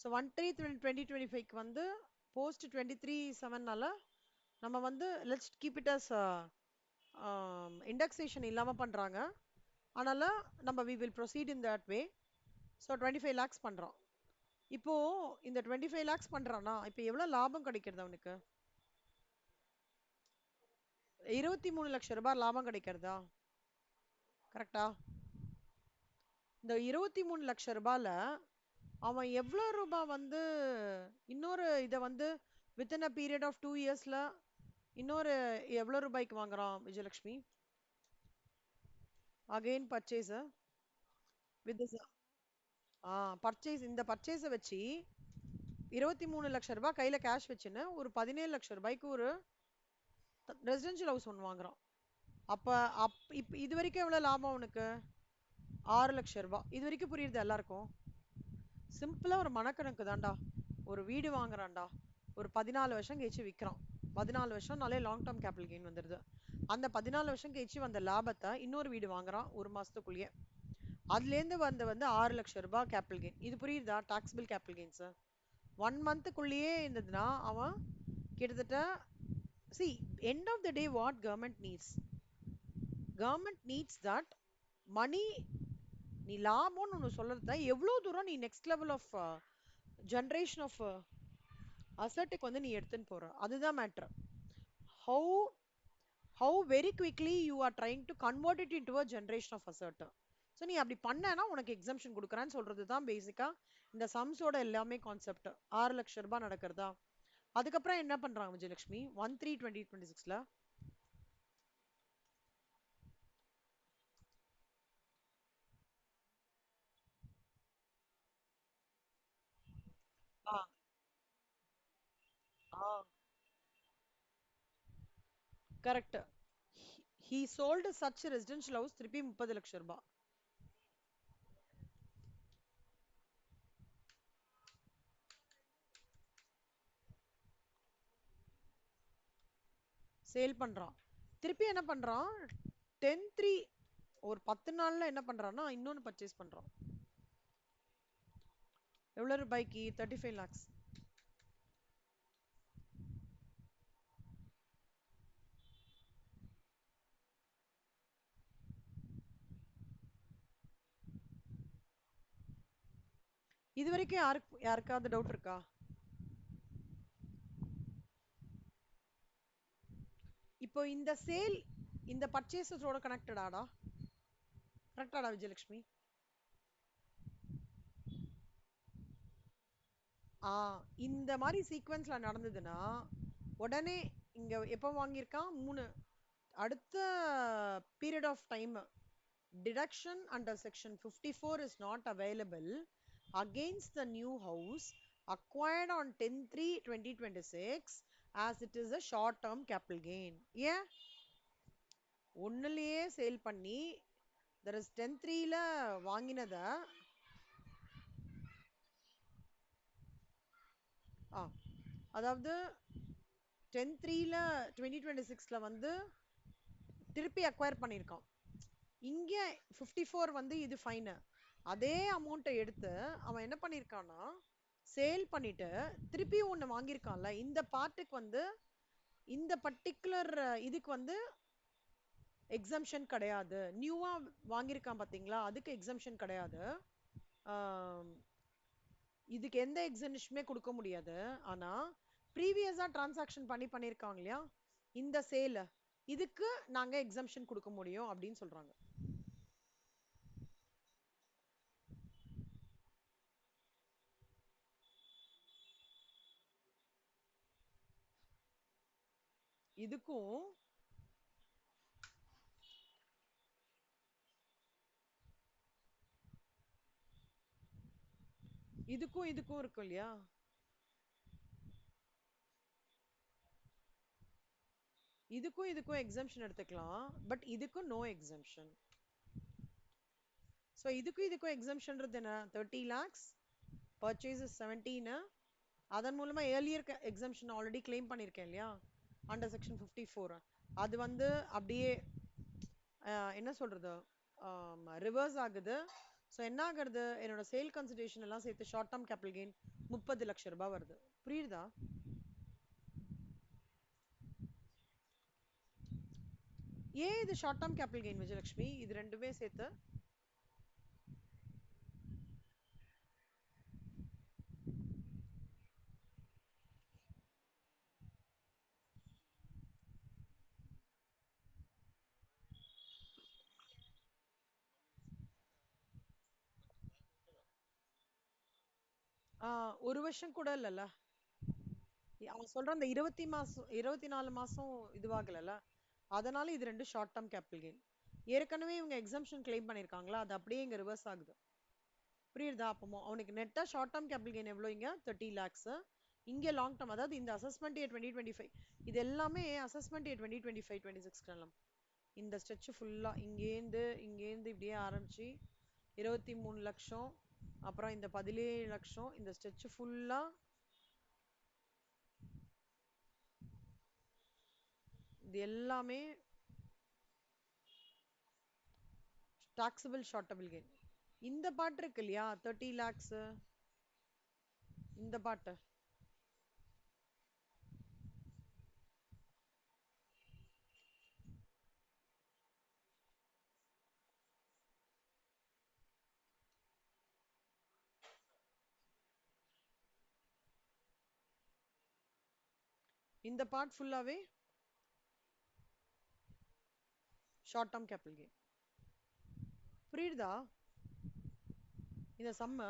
A: ஸோ 1/3/2025க்கு வந்து போஸ்ட் 23/7னால நம்ம வந்து let's keep it as indexation இல்லாம பண்றாங்க. அதனால நம்ம we will proceed in that way. So 25 lakhs பண்றோம். இப்போ இந்த 25 lakhs பண்றானா, இப்போ எவ்வளவு லாபம் கிடைக்கிறது அவனுக்கு? 23 லட்சம் ரூபாய் லாபம் கிடைக்கிறதா? கரெக்டா? இந்த 23 லட்சம் ரூபாயில அவன் எவ்வளவு ரூபாய் வந்து இன்னொரு இத வந்து வித்தின் அ பீரியட் ஆஃப் 2 இயர்ஸ்ல இன்னொரு எவ்வளவு ரூபாய்க்கு வாங்குறான் Vijayalakshmi? Again purchase with purchase இந்த பர்ச்சேஸை வச்சு 23 லட்சம் ரூபாய் கையில கேஷ் வச்சுன்னு ஒரு 17 லட்சம் ரூபாய்க்கு ஒரு ரெசிடென்ஷியல் ஹவுஸ் ஒன்று வாங்குறான். அப்ப இப்ப இது வரைக்கும் எவ்வளவு லாபம் உனக்கு? 6 லட்சம் ரூபாய். இது வரைக்கும் புரியுது எல்லாருக்கும்? சிம்பிளா ஒரு மனக்கணக்கு தான்டா. ஒரு வீடு வாங்குறான்டா, ஒரு 14 வருஷம் கழிச்சு விற்கிறான். 14 வருஷம்னாலே லாங் டேர்ம் கேபிட்டல் கெயின் வந்துடுது. அந்த 14 வருஷம் கழிச்சு வந்த லாபத்தை இன்னொரு வீடு வாங்குறான் ஒரு மாசத்துக்குள்ளேயே. அதுல இருந்து வந்து 6 லட்சம் ரூபாய் கேபிட்டல் கெயின். இது புரியுதா? டாக்ஸபிள் கேபிட்டல் கெயின்ஸ் 1 மந்த்துக்குள்ளேயே இருந்ததுன்னா அவன் கிட்டத்தட்ட see end of the day what government needs that money. நீ லாபம்னு ஒன்று சொல்றத எவ்வளவு தூரம் நீ next level of generation of அசட்டுக்கு வந்து நீ எடுத்துன்னு போற, அதுதான் matter. How how very quickly you are trying to convert it into a generation of asset. So நீ அப்படி பண்ணனா உனக்கு எக்ஸம்ஷன் கொடுக்குறான்னு சொல்றது தான் பேசிக்கா இந்த சம்ஸோட எல்லாமே கான்செப்ட். 6 லட்சம் ரூபாய் நடக்கிறதா? அதுக்கப்புறம் என்ன பண்றாங்க விஜயலட்சுமி 1/3/2026ல? ஆ ஆ correct. he sold such residential house திருப்பி 30 லட்சம் ரூபாய். சேல் பண்றான். திருப்பி என்ன பண்றான்? 10/3 ஒரு 10 நாள்ல என்ன பண்றான்னா இன்னொன்னு பர்ச்சேஸ் பண்றான். எவ்வளவு ரூபாய்க்கு? 35 lakhs. இது வரைக்கும் யாருக்காவது டவுட் இருக்கா? இப்போ இந்த சேல் இந்த பர்ச்சேஸஸோட கனெக்டடாடா? கரெக்டாடா விஜயலட்சுமி? இந்த மாதிரி சீக்வென்ஸ்ல நடந்ததுன்னா உடனே இங்க எப்போ வாங்கியிருக்கான்? 3 அடுத்த period of time deduction under section 54 is not available against the new house acquired on 10/3/2026 as it is a short term capital gain. ஏன் ஒண்ணுலயே சேல் பண்ணி there is 10/3ல வாங்கினத அதாவது 10/3ல 2026ல வந்து திருப்பி அக்வயர் பண்ணியிருக்கான். இங்க 54 வந்து இது ஃபைன். அதே அமௌண்ட்டை எடுத்து அவன் என்ன பண்ணியிருக்கான்னா சேல் பண்ணிட்டு திருப்பி ஒண்ணு வாங்கியிருக்கான்ல, இந்த பார்ட்டுக்கு வந்து இந்த பர்டிகுலர் இதுக்கு வந்து எக்ஸம்ஷன் கிடையாது. நியூவா வாங்கியிருக்கான் பாத்தீங்களா, அதுக்கு எக்ஸம்ஷன் கிடையாது. இதுக்கு எந்த எக்ஸம்ஷனுமே கொடுக்க முடியாது. ஆனா ப்ரீவியஸா டிரான்சாக்ஷன் பண்ணியிருக்காங்க இல்லையா இந்த சேல், இதுக்கு நாங்க எக்ஸம்ஷன் கொடுக்க முடியும் அப்படின்னு சொல்றாங்க. இதுக்கும் இதுக்கும் இதுக்கும் இருக்கும் இல்லையா? இதுக்கும் இதுக்கும் எக்ஸம்ஷன் எடுத்துக்கலாம், பட் இதுக்கும் நோ எக்ஸம்ஷன். ஸோ இதுக்கும் இதுக்கும் எக்ஸம்ஷன்றது என்ன? 30 lakhs பர்ச்சேஸ் 17. அதன் மூலமா ஏர்லியர் எக்ஸம்ஷன் ஆல்ரெடி கிளைம் பண்ணியிருக்கேன் இல்லையா அண்டர் செக்ஷன் 54. அது வந்து அப்படியே என்ன சொல்றது ரிவர்ஸ் ஆகுது. ஸோ என்ன ஆகுறது, என்னோட சேல் கன்சிடரேஷன் எல்லாம் சேர்த்து ஷார்ட் டேர்ம் கேபிட்டல் கெயின் 30 லட்சம் ரூபாய் வருது. புரியுதா? ஏன் இது short term capital gain Vijayalakshmi? இது ரெண்டுமே சேர்த்து ஒரு வருஷம் கூட இல்லைல்ல. அவன் சொல்ற அந்த 24 மாசம் இதுவாகல, அதனால இது ரெண்டு ஷார்ட் டேர்ம் கேபிட்டல் கெயின். ஏற்கனவே இவங்க எக்ஸம்ஷன் கிளைம் பண்ணிருக்காங்களா, அது அப்படியே இங்க ரிவர்ஸ் ஆகுது. புரியுதா? அப்போ அவனுக்கு நெட்டா ஷார்ட் டேர்ம் கேபிட்டல் கெயின் எவ்வளோ இங்க 30 lakhs. இங்க லாங் டேர்ம், அதாவது இந்த அசஸ்மெண்ட் இயர் 2025 இது எல்லாமே அசஸ்மெண்ட் இயர் 2025 26 இந்த ஸ்ட்ரெச் ஃபுல்லா இங்கேருந்து இப்படியே ஆரம்பிச்சு 23 லட்சம், அப்புறம் இந்த 17 லட்சம், இந்த ஸ்ட்ரெச் ஃபுல்லா இது எல்லாமே டாக்ஸபிள் ஷார்ட்டபிள் கெயின். இந்த பாட்டு இருக்கு இல்லையா 30 lakhs, இந்த பாட்டு இந்த பார்ட் ஃபுல்லாவே ஷார்ட் டேர்ம் கேபிட்டல் கெயின். புரியுதா? இந்த சம்ம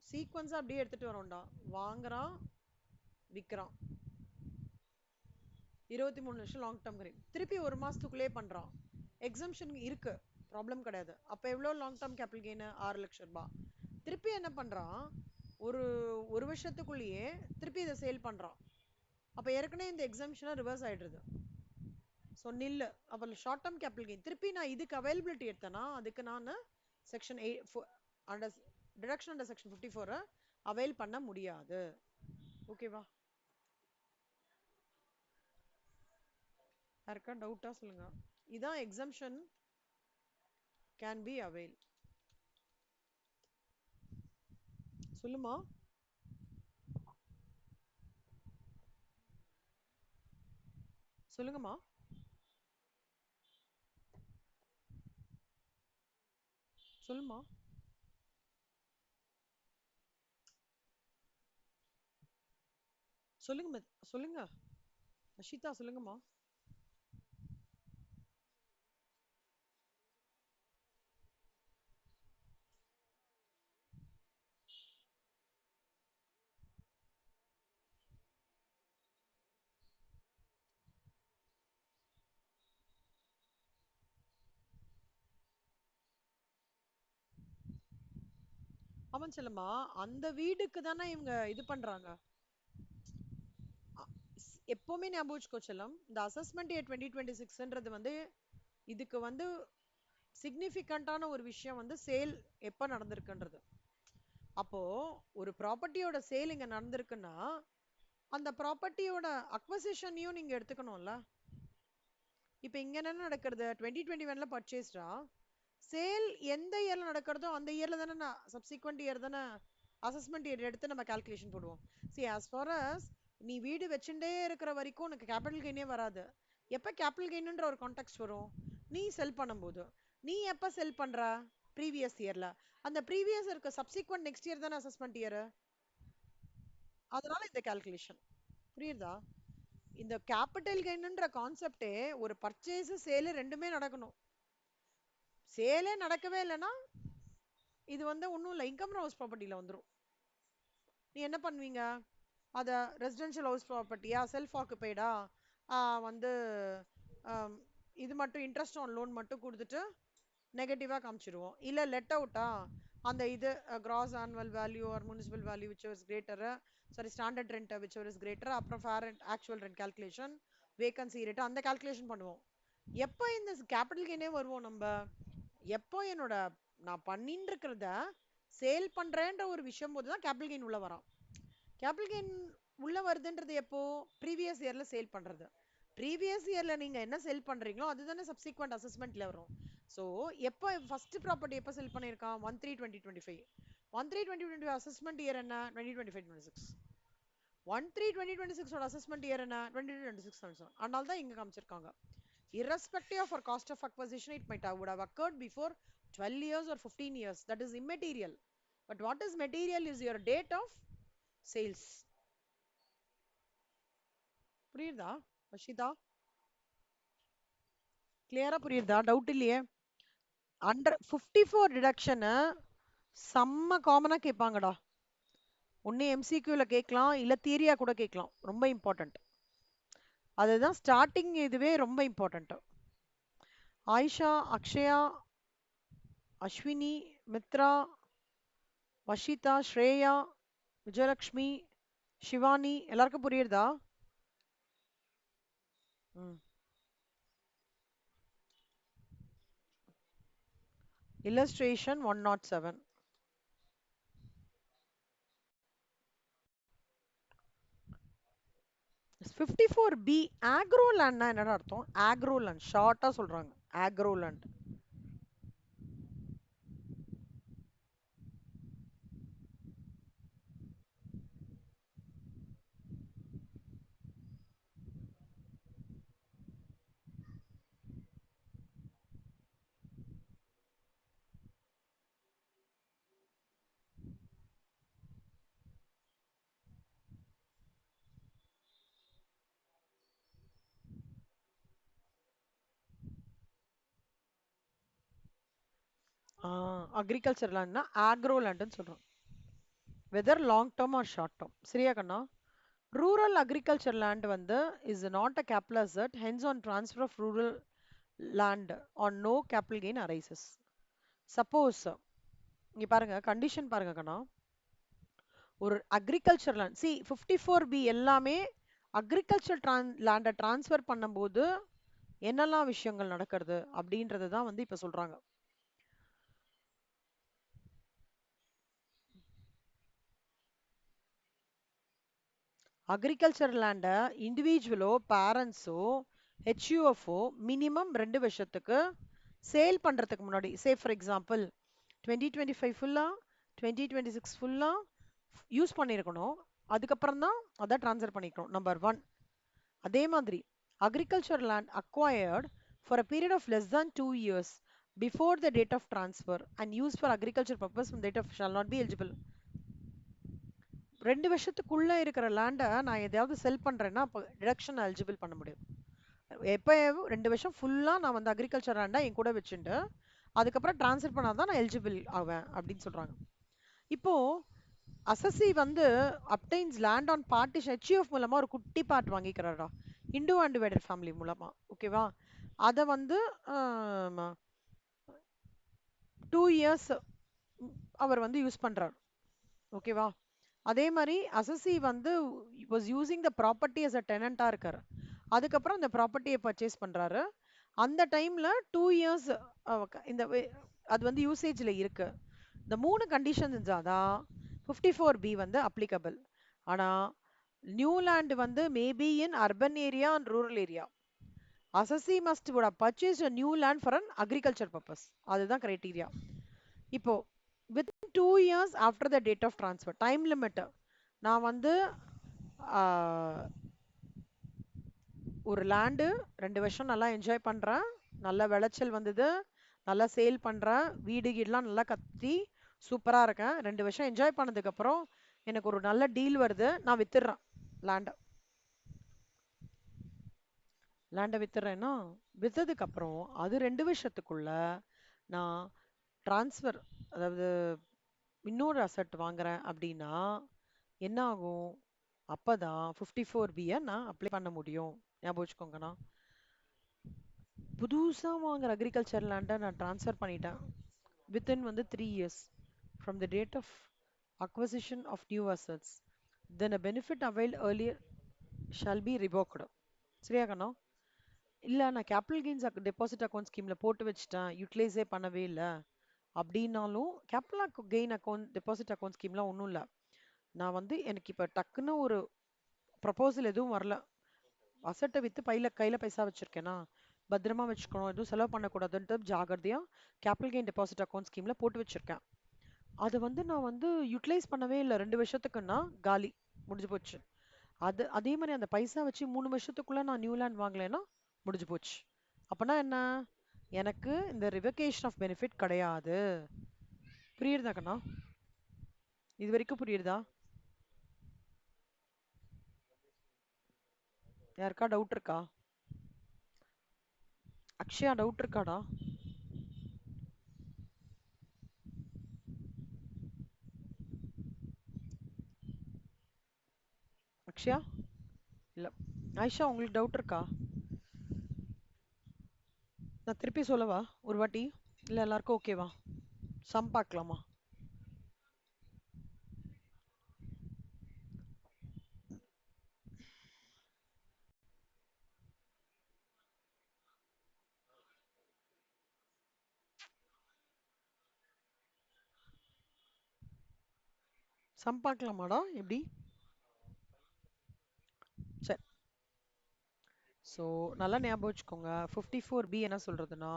A: சீக்வன்ஸா அப்படியே எடுத்துட்டு வரோம்டா. வாங்குறான், விற்கிறான், 23 லட்சம் லாங் டேர்ம் கெயின். திருப்பி ஒரு மாசத்துக்குள்ளே பண்றான். எக்ஸம்ஷன் இருக்கு, ப்ராப்ளம் கிடையாது. அப்ப எவ்வளவு லாங் டேர்ம் கேபிட்டல் கெயின்? 6 லட்சம் ரூபாய். திருப்பி என்ன பண்றான், ஒரு ஒரு வருஷத்துக்குள்ளேயே திருப்பி இதை சேல் பண்றான். அப்ப ஏற்கனவே இந்த எக்ஸம்ஷனா ரிவர்ஸ் ஆயிடுறது. ஸோ நில்லு. அப்போ ஷார்ட் டேர்ம் கேபிட்டல் கெயின் திருப்பி நான் இதுக்கு அவைலபிலிட்டி எடுத்தேன்னா அதுக்கு நான் section 8 under deduction under section 54 avail பண்ண முடியாது. ஓகேவா? யாருக்கா டவுட்டா சொல்லுங்க. இதான் எக்ஸம்ஷன் கேன் பி அவைல். சொல்லுமா. சொல்லுங்கம்மா. சொல்லுமா. சொல்லுங்க சொல்லுங்க அஷிதா, சொல்லுங்கம்மா. அவன் சொல்லுமா, அந்த வீடுக்கு தானே இவங்க இது பண்றாங்க. எப்பவுமே ஞாபகம் வச்சுக்கோ செல்லம், இந்த அசஸ்மெண்ட் இயர் 2026ன்றது வந்து இதுக்கு வந்து சிக்னிஃபிகண்டான ஒரு விஷயம் வந்து சேல் எப்ப நடந்திருக்குன்றது. அப்போ ஒரு ப்ராப்பர்ட்டியோட சேல் இங்க நடந்திருக்குன்னா அந்த ப்ராப்பர்ட்டியோட அக்வசிஷனையும் நீங்க எடுத்துக்கணும்ல. இப்ப இங்க என்ன நடக்கிறது, 2021ல பர்ச்சேஸ்டா, சேல் எந்த இயர்ல நடக்கிறதோ அந்த இயர்ல தானே நான் சப்சிக்வெண்ட் இயர் தானே அசஸ்மெண்ட் இயர் எடுத்து நம்ம கால்குலேஷன் போடுவோம். சி as far as நீ வீடு வச்சுட்டே இருக்கிற வரைக்கும் உனக்கு கேபிட்டல் கெயினே வராது. எப்ப கேபிட்டல் கெயின்ன்ற ஒரு கான்டெக்ட் வரும், நீ செல் பண்ணும்போது. நீ எப்ப செல் பண்ற, ப்ரீவியஸ் இயர்ல. அந்த ப்ரீவியஸ் இருக்க சப்சிக்வெண்ட் நெக்ஸ்ட் இயர் தானே அசஸ்மெண்ட் இயர். அதனால இந்த கால்குலேஷன். புரியுதா? இந்த கேபிட்டல் கெயின்ன்ற கான்செப்டே ஒரு பர்ச்சேஸ் சேல் ரெண்டுமே நடக்கணும். சேலே நடக்கவே இல்லைன்னா இது வந்து ஒன்றும் இல்லை, இன்கம் ஹவுஸ் ப்ராப்பர்ட்டியில் வந்துடும். நீ என்ன பண்ணுவீங்க, அதை ரெசிடென்ஷியல் ஹவுஸ் ப்ராப்பர்ட்டியா செல்ஃப் ஆக்குபைடா வந்து இது மட்டும் இன்ட்ரெஸ்ட் ஆன் லோன் மட்டும் கொடுத்துட்டு நெகட்டிவாக காமிச்சிருவோம். இல்லை லெட் அவுட்டா அந்த இது gross annual value or municipal value which is greater, sorry standard rent which is greater, அப்புறம் fair and actual rent calculation, vacancy rate அந்த கால்குலேஷன் பண்ணுவோம். எப்போ இந்த கேபிட்டல் கெயினே வருவோம் நம்ம, எப்போ என்னோட நான் பண்ணிட்டு இருக்கிறத சேல் பண்றேன்ற ஒரு விஷயம் போது தான் கேபிட்டல் கெயின் உள்ள வரும். கேபிட்டல் கெயின் உள்ள வருதுன்றது எப்போ, ப்ரீவியஸ் இயர்ல சேல் பண்றது. ப்ரீவியஸ் இயர்ல நீங்க என்ன செல் பண்றீங்களோ அதுதானே சப்சிக்வெண்ட் அசஸ்மெண்ட்ல வரும். ஸோ எப்போ ஃபர்ஸ்ட் ப்ராப்பர்ட்டி எப்போ செல் பண்ணியிருக்கான், 1/3/2025. 1/3/2025 அசஸ்மெண்ட் இயர் என்ன, 2025-26. 1/3/2026 அசஸ்மெண்ட் இயர் என்ன, 2026. அதனால தான் இங்க காமிச்சிருக்காங்க. Irrespective of our cost of acquisition, it might have would have occurred before 12 years or 15 years. That is immaterial. But what is material is your date of sales. புரியுதா அஷிதா? கிளியரா புரியுதா? Doubt இல்லையே? Under 54 deduction செம்ம காமனா கேட்பாங்கடா. ஒன்னு எம்சிக்யூல கேட்கலாம், இல்ல தியரியா கூட கேட்கலாம். ரொம்ப இம்பார்ட்டன்ட். அதுதான் ஸ்டார்டிங் இதுவே ரொம்ப இம்பார்ட்டன்ட். ஆயிஷா, அக்ஷயா, அஸ்வினி, மித்ரா, வஷிதா, ஸ்ரேயா, விஜயலக்ஷ்மி, சிவானி எல்லாருக்கும் புரியுறதா? ம். illustration 107. 54B ஆக்ரோலேண்ட்னா என்னடா அர்த்தம்? ஆக்ரோலேண்ட் ஷார்ட்டா சொல்றாங்க. ஆக்ரோலேண்ட். அக்ரிகல்ச்சர் லேண்ட்னா ஆக்ரோலேண்ட்னு சொல்றோம். Whether long term or short term. சரியா கண்ணா? ரூரல் அக்ரிகல்ச்சர் லேண்ட் வந்து is not a capital asset, hence on transfer of rural land on no capital gain arises. Suppose இங்க பாருங்க கண்டிஷன் பாருங்க கண்ணா. ஒரு அக்ரிகல்ச்சர் லேண்ட் சி 54B எல்லாமே agriculture லேண்டை transfer பண்ணும்போது என்னெல்லாம் விஷயங்கள் நடக்கிறது அப்படின்றது தான் வந்து இப்ப சொல்றாங்க. அக்ரிகல்ச்சர் லேண்டை இண்டிவிஜுவலோ பேரண்ட்ஸோ ஹெச்யூஎஃப்ஓ மினிமம் 2 வருஷத்துக்கு சேல் பண்றதுக்கு முன்னாடி, சே ஃபார் எக்ஸாம்பிள் 2025 ஃபுல்லா 2026 ஃபுல்லா யூஸ் பண்ணியிருக்கணும். அதுக்கப்புறம் தான் அதை ட்ரான்ஸ்ஃபர் பண்ணிக்கணும். நம்பர் 1. அதே மாதிரி agriculture land acquired for a period of less than 2 years before the date of transfer and used for agriculture purpose from date of shall not be eligible. 2 வருஷத்துக்குள்ள இருக்கிற லேண்டை நான் எதையாவது செல் பண்றேன்னா அப்போ டிடக்ஷன் எலிஜிபிள் பண்ண முடியும். எப்போ 2 வருஷம் ஃபுல்லா நான் வந்து அக்ரிகல்ச்சர் லேண்டை என் கூட வச்சுட்டு அதுக்கப்புறம் டிரான்ஸ்ஃபர் பண்ணாதான் நான் எலிஜிபிள் ஆவேன் அப்படின்னு சொல்றாங்க. இப்போ அசசி வந்து obtains land on partition HUF மூலமா ஒரு குட்டி பார்ட் வாங்கிக்கிறாரா இண்டோ அண்ட் டிவைடட் ஃபேமிலி மூலமா. ஓகேவா? அதை வந்து 2 இயர்ஸ் அவர் வந்து யூஸ் பண்றார். ஓகேவா? அதே மாதிரி அசசி வந்து was using the property as a டெனண்டா இருக்காரு. அதுக்கப்புறம் இந்த ப்ராப்பர்ட்டியை பர்ச்சேஸ் பண்றாரு. அந்த டைம்ல 2 இயர்ஸ் இந்த அது வந்து யூசேஜ்ல இருக்கு. இந்த 3 கண்டிஷன்ஸ் இருந்தாதான் 54B வந்து அப்ளிகபிள். ஆனா நியூ லேண்ட் வந்து maybe in urban area and rural area. அசசி must would have purchased a new land for an agriculture purpose. அதுதான் கிரைட்டீரியா. இப்போ within 2 years after the date of transfer, time limit நான் வந்து ஒரு land 2 வருஷம் நல்லா enjoy பண்றேன், நல்ல விளைச்சல் வந்தது, நல்லா சேல் பண்றேன், வீடு கீடெல்லாம் நல்லா கத்தி சூப்பரா இருக்கேன். 2 வருஷம் என்ஜாய் பண்ணதுக்கு அப்புறம் எனக்கு ஒரு நல்ல டீல் வருது, நான் வித்துடுறேன் லேண்டை. லேண்டை வித்துறேன்னா வித்ததுக்கு அப்புறம் அது 2 வருஷத்துக்குள்ள நான் டிரான்ஸ்ஃபர், அதாவது இன்னொரு அசெட் வாங்குறேன் அப்படின்னா என்ன ஆகும்? அப்பதான் 54B நான் அப்ளை பண்ண முடியும். ஞாபகம் வச்சுக்கோங்கண்ணா. புதுசா வாங்குற அக்ரிகல்ச்சர் லேண்டை நான் டிரான்ஸ்ஃபர் பண்ணிட்டேன் வித்தின் வந்து 3 years from the date of acquisition of new assets, then a benefit availed earlier shall be revoked. சரியா கண்ணா? இல்ல நான் கேபிட்டல் கெயின்ஸ் டெபாசிட் அக்கௌண்ட் ஸ்கீம்ல போட்டு வச்சுட்டேன், யூட்டிலைஸே பண்ணவே இல்லை அப்படின்னாலும் capital gain account deposit account ஸ்கீம்லாம் ஒன்றும் இல்லை. நான் வந்து எனக்கு இப்போ டக்குன்னு ஒரு ப்ரப்போசல் எதுவும் வரல, அசட்டை வித்து கையில பைசா வச்சிருக்கேனா பத்திரமா வச்சுக்கணும், எதுவும் செலவு பண்ணக்கூடாதுன்ட்டு ஜாகிரதையா கேபிட்டல் கெயின் டெபாசிட் அக்கௌண்ட் ஸ்கீம்ல போட்டு வச்சிருக்கேன். அது வந்து நான் வந்து யூட்டிலைஸ் பண்ணவே இல்லை 2 வருஷத்துக்குன்னா காலி முடிஞ்சு போச்சு. அதே மாதிரி அந்த பைசா வச்சு 3 வருஷத்துக்குள்ள நான் நியூ லேண்ட் வாங்கலைன்னா முடிஞ்சு போச்சு. அப்பனா என்ன? எனக்கு இந்த ரிவகேஷன் ஆஃப் பெனிஃபிட் கிடையாது. புரியுறதா கண்ணா? இது வரைக்கும் புரியுறதா? யாருக்கா டவுட் இருக்கா? அக்ஷயா டவுட் இருக்காடா? அக்ஷயா இல்ல, ஆயிஷா உங்களுக்கு டவுட் இருக்கா? நான் திருப்பி சொல்லவா ஒரு வாட்டி? இல்ல எல்லாருக்கும் ஓகேவா? சம் பார்க்கலாமா? சம் பார்க்கலாமாடா எப்படி? சரி. ஸோ நல்லா ஞாபகம் வச்சுக்கோங்க. 54B என்ன சொல்றதுன்னா,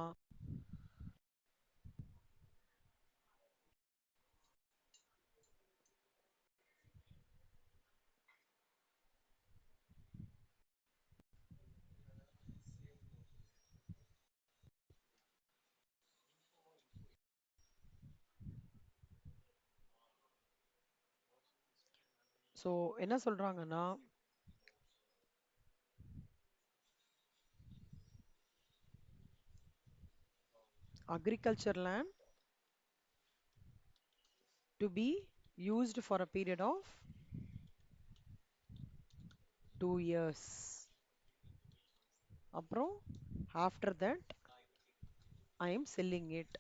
A: ஸோ என்ன சொல்றாங்கன்னா, agriculture land to be used for a period of 2 years. அப்புறம் after that I am selling it.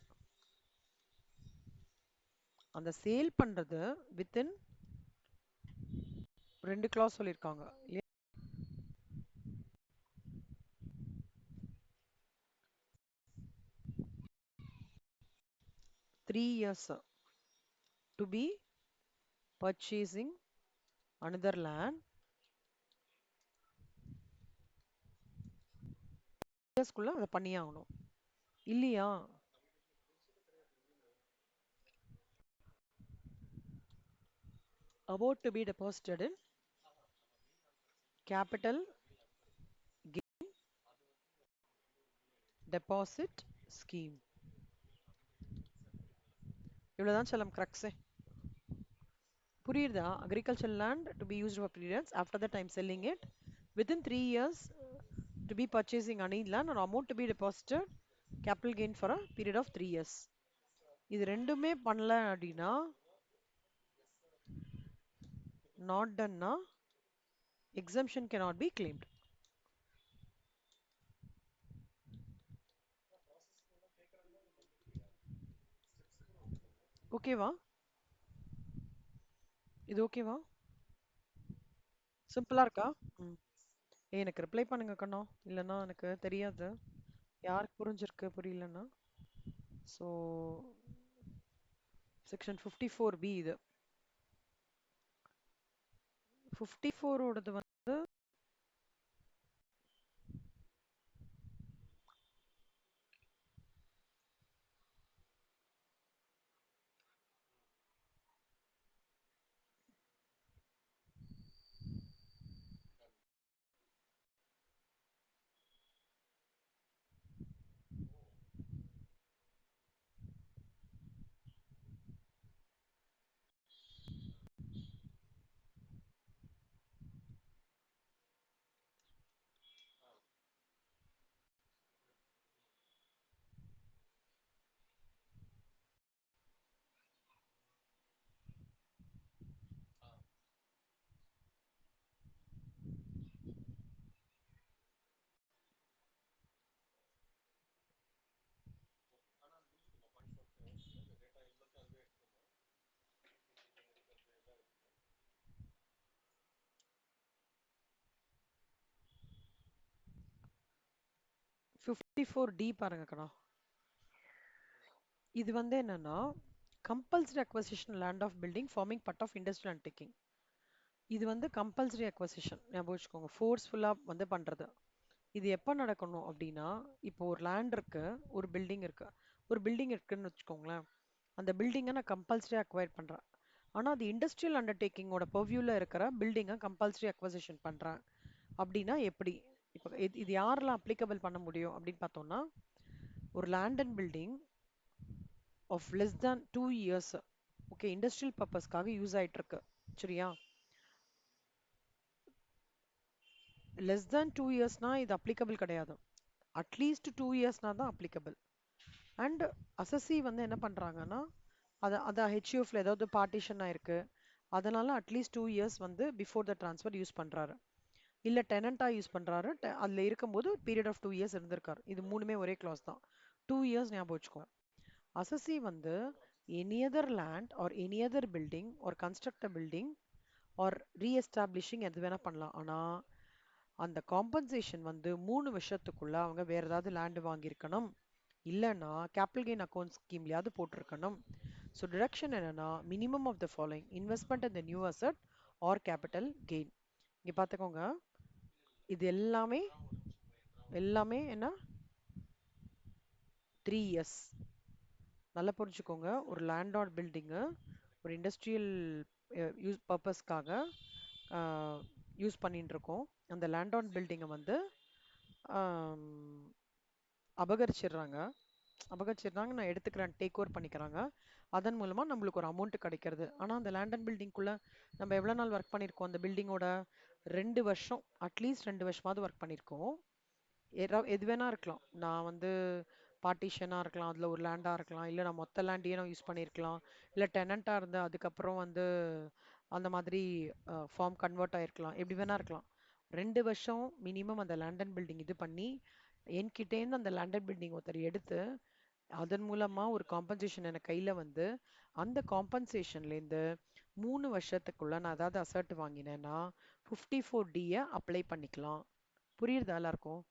A: அந்த சேல் பண்றது வித்தின் ரெண்டு கிளாஸ் சொல்லியிருக்காங்க இல்லையா? 3 years to be purchasing another land. இயர்ஸ்க்குள்ள அதை பண்ணியே ஆகணும் இல்லையா? About to be deposited in capital gain deposit scheme. இவ்வளவுதான் செல்லம் கிரக்ஸே. புரியுதா? agricultural land to be used for periods. After that I'm selling it within 3 years to be purchasing any land or amount to be deposited capital gain for a period of 3 years. இது ரெண்டுமே பண்ணல அப்படின்னா not done னா exemption cannot be claimed. ஓகேவா? இது ஓகேவா? சிம்பிளா இருக்கா? ம். எனக்கு ரிப்ளை பண்ணுங்க கண்ணா, இல்லைன்னா எனக்கு தெரியாது யாருக்கு புரிஞ்சிருக்கு புரியலன்னா. ஸோ செக்ஷன் 54B இது. 54ஓடது வந்து ஃபிஃப்டி ஃபோர் டி பாருங்க கண்ணா. இது வந்து என்னன்னா compulsory acquisition land of building forming part of industrial undertaking. இது வந்து கம்பல்சரி அக்வசிஷன் ஞாபகம் வச்சுக்கோங்க, ஃபோர்ஸ்ஃபுல்லாக வந்து பண்ணுறது. இது எப்போ நடக்கணும் அப்படின்னா, இப்போ ஒரு லேண்ட் இருக்கு, ஒரு பில்டிங் இருக்கு. ஒரு பில்டிங் இருக்குன்னு வச்சுக்கோங்களேன். அந்த பில்டிங்கை நான் கம்பல்சரி அக்வயர் பண்ணுறேன். ஆனால் அது இண்டஸ்ட்ரியல் அண்டர்டேக்கிங்கோட பர்வியூவில் இருக்கிற பில்டிங்கை கம்பல்சரி அக்வசிஷன் பண்ணுறேன் அப்படின்னா எப்படி? இப்போ இது யாரெல்லாம் அப்ளிகபிள் பண்ண முடியும் அப்படின்னு பார்த்தோம்னா, ஒரு land and building of less than 2 years, okay, industrial பர்பஸ்க்காக யூஸ் ஆயிட்டு இருக்கு, சரியா? லெஸ் தேன் 2 yearsனா இது அப்ளிகபிள் கிடையாது. அட்லீஸ்ட் 2 yearsனா தான் அப்ளிகபிள். அண்ட் அசசி வந்து என்ன பண்றாங்கன்னா, அதை ஹெச்யூஎஃப்ல ஏதாவது பார்ட்டிஷன் ஆயிருக்கு, அதனால அட்லீஸ்ட் 2 years வந்து பிஃபோர் த ட்ரான்ஸ்ஃபர் யூஸ் பண்றாரு, இல்ல டெனண்டா யூஸ் பண்றாரு, அதுல இருக்கும்போது பீரியட் ஆஃப் 2 years இருந்திருக்காரு. இது மூணுமே ஒரே கிளாஸ் தான். 2 years ஞாபகம் வச்சுக்கோ. அசசி வந்து any other land or any other building or construct a building or reestablishing எது வேணா பண்ணலாம். ஆனா அந்த காம்பன்சேஷன் வந்து 3 வருஷத்துக்குள்ள அவங்க வேற ஏதாவது லேண்ட் வாங்கியிருக்கணும், இல்லைன்னா கேபிட்டல் கெயின் அக்கௌண்ட் ஸ்கீம்லயாவது போட்டிருக்கணும். ஸோ டிடக்ஷன் என்னன்னா minimum of the following investment in the new asset or capital gain. இங்க பார்த்துக்கோங்க, இது எல்லாமே எல்லாமே என்ன 3 இயர்ஸ். நல்லா புரிஞ்சுக்கோங்க, ஒரு லேண்ட் ஆர் பில்டிங்கு ஒரு இண்டஸ்ட்ரியல் யூஸ் பர்பஸ்க்காக யூஸ் பண்ணிட்டு இருக்கோம். அந்த லேண்ட் ஆன் பில்டிங்கை வந்து ஆம், அபகரிச்சிடுறாங்க. அபகரிச்சிடுறாங்க, நான் எடுத்துக்கிறேன், டேக் ஓவர் பண்ணிக்கிறாங்க. அதன் மூலமா நம்மளுக்கு ஒரு அமௌண்ட் கிடைக்கிறது. ஆனா அந்த லேண்ட் அண்ட் பில்டிங்குள்ள நம்ம எவ்வளவு நாள் ஒர்க் பண்ணியிருக்கோம்? அந்த பில்டிங்கோட 2 வருஷம், அட்லீஸ்ட் 2 வருஷமாவது ஒர்க் பண்ணியிருக்கோம். எது வேணா இருக்கலாம். நான் வந்து பார்ட்டிஷனா இருக்கலாம், அதுல ஒரு லேண்டா இருக்கலாம், இல்ல நான் மொத்த லேண்டையே நான் யூஸ் பண்ணியிருக்கலாம், இல்ல டெனண்டா இருந்து அதுக்கப்புறம் வந்து அந்த மாதிரி ஃபார்ம் கன்வெர்ட் ஆயிருக்கலாம், எப்படி வேணா இருக்கலாம். 2 வருஷம் மினிமம் அந்த லேண்ட் அண்ட் பில்டிங் இது பண்ணி என்கிட்டேருந்து அந்த லேண்ட் அண்ட் பில்டிங் ஒருத்தர் எடுத்து அதன் மூலமா ஒரு காம்பன்சேஷன் எனக்கு கையில வந்து அந்த காம்பன்சேஷன்லேருந்து 3 வருஷத்துக்குள்ள நான் ஏதாவது அசர்ட் வாங்கினேன்னா 54D அப்ளை பண்ணிக்கலாம். புரியுறதா எல்லாருக்கும்?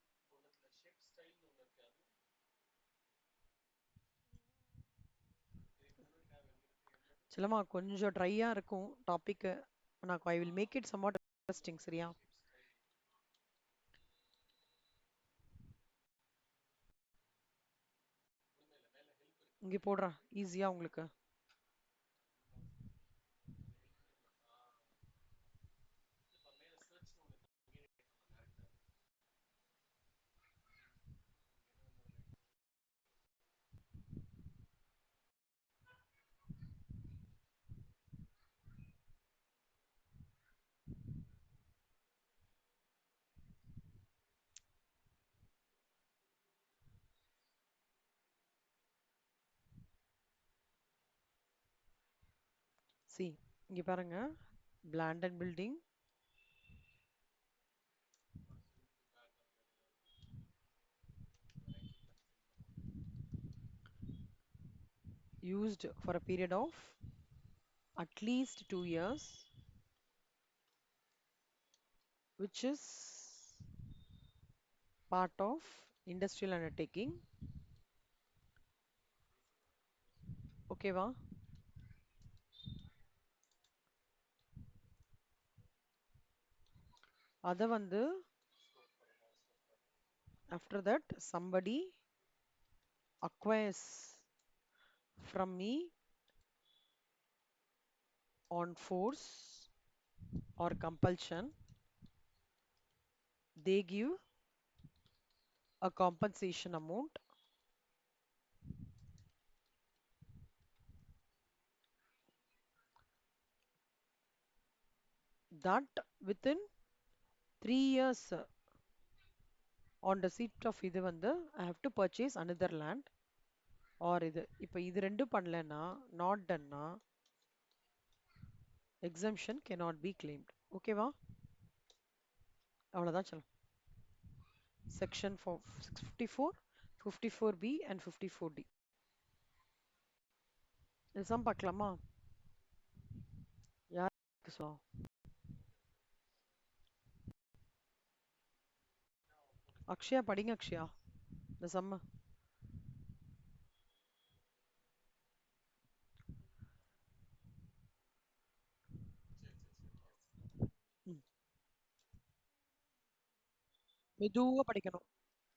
A: சிலமா கொஞ்சம் ட்ரையா இருக்கும் டாபிக். நான் I will make it somewhat interesting. சரியா? இங்க போடுறேன் ஈஸியா உங்களுக்கு. சி, இங்க பாருங்க, land and building used for a period of at least 2 years, which is part of industrial undertaking. ஓகேவா? அத வந்து after that somebody acquires from me on force or compulsion, they give a compensation amount that within 3 years on receipt of இது வந்து I have to purchase another land or இது. இப்போ இது ரெண்டும் பண்ணலன்னா not doneனா exemption cannot be claimed. ஓகேவா? அவ்வளவுதான் சொல்லும். Section 654, 54B and 54D. இது சம் பார்க்கலாமா? யாருக்கு சொல்லலாம்? அக்ஷயா படிங்க அக்ஷயா இந்த சம்ம. மெதுவா படிக்கணும்.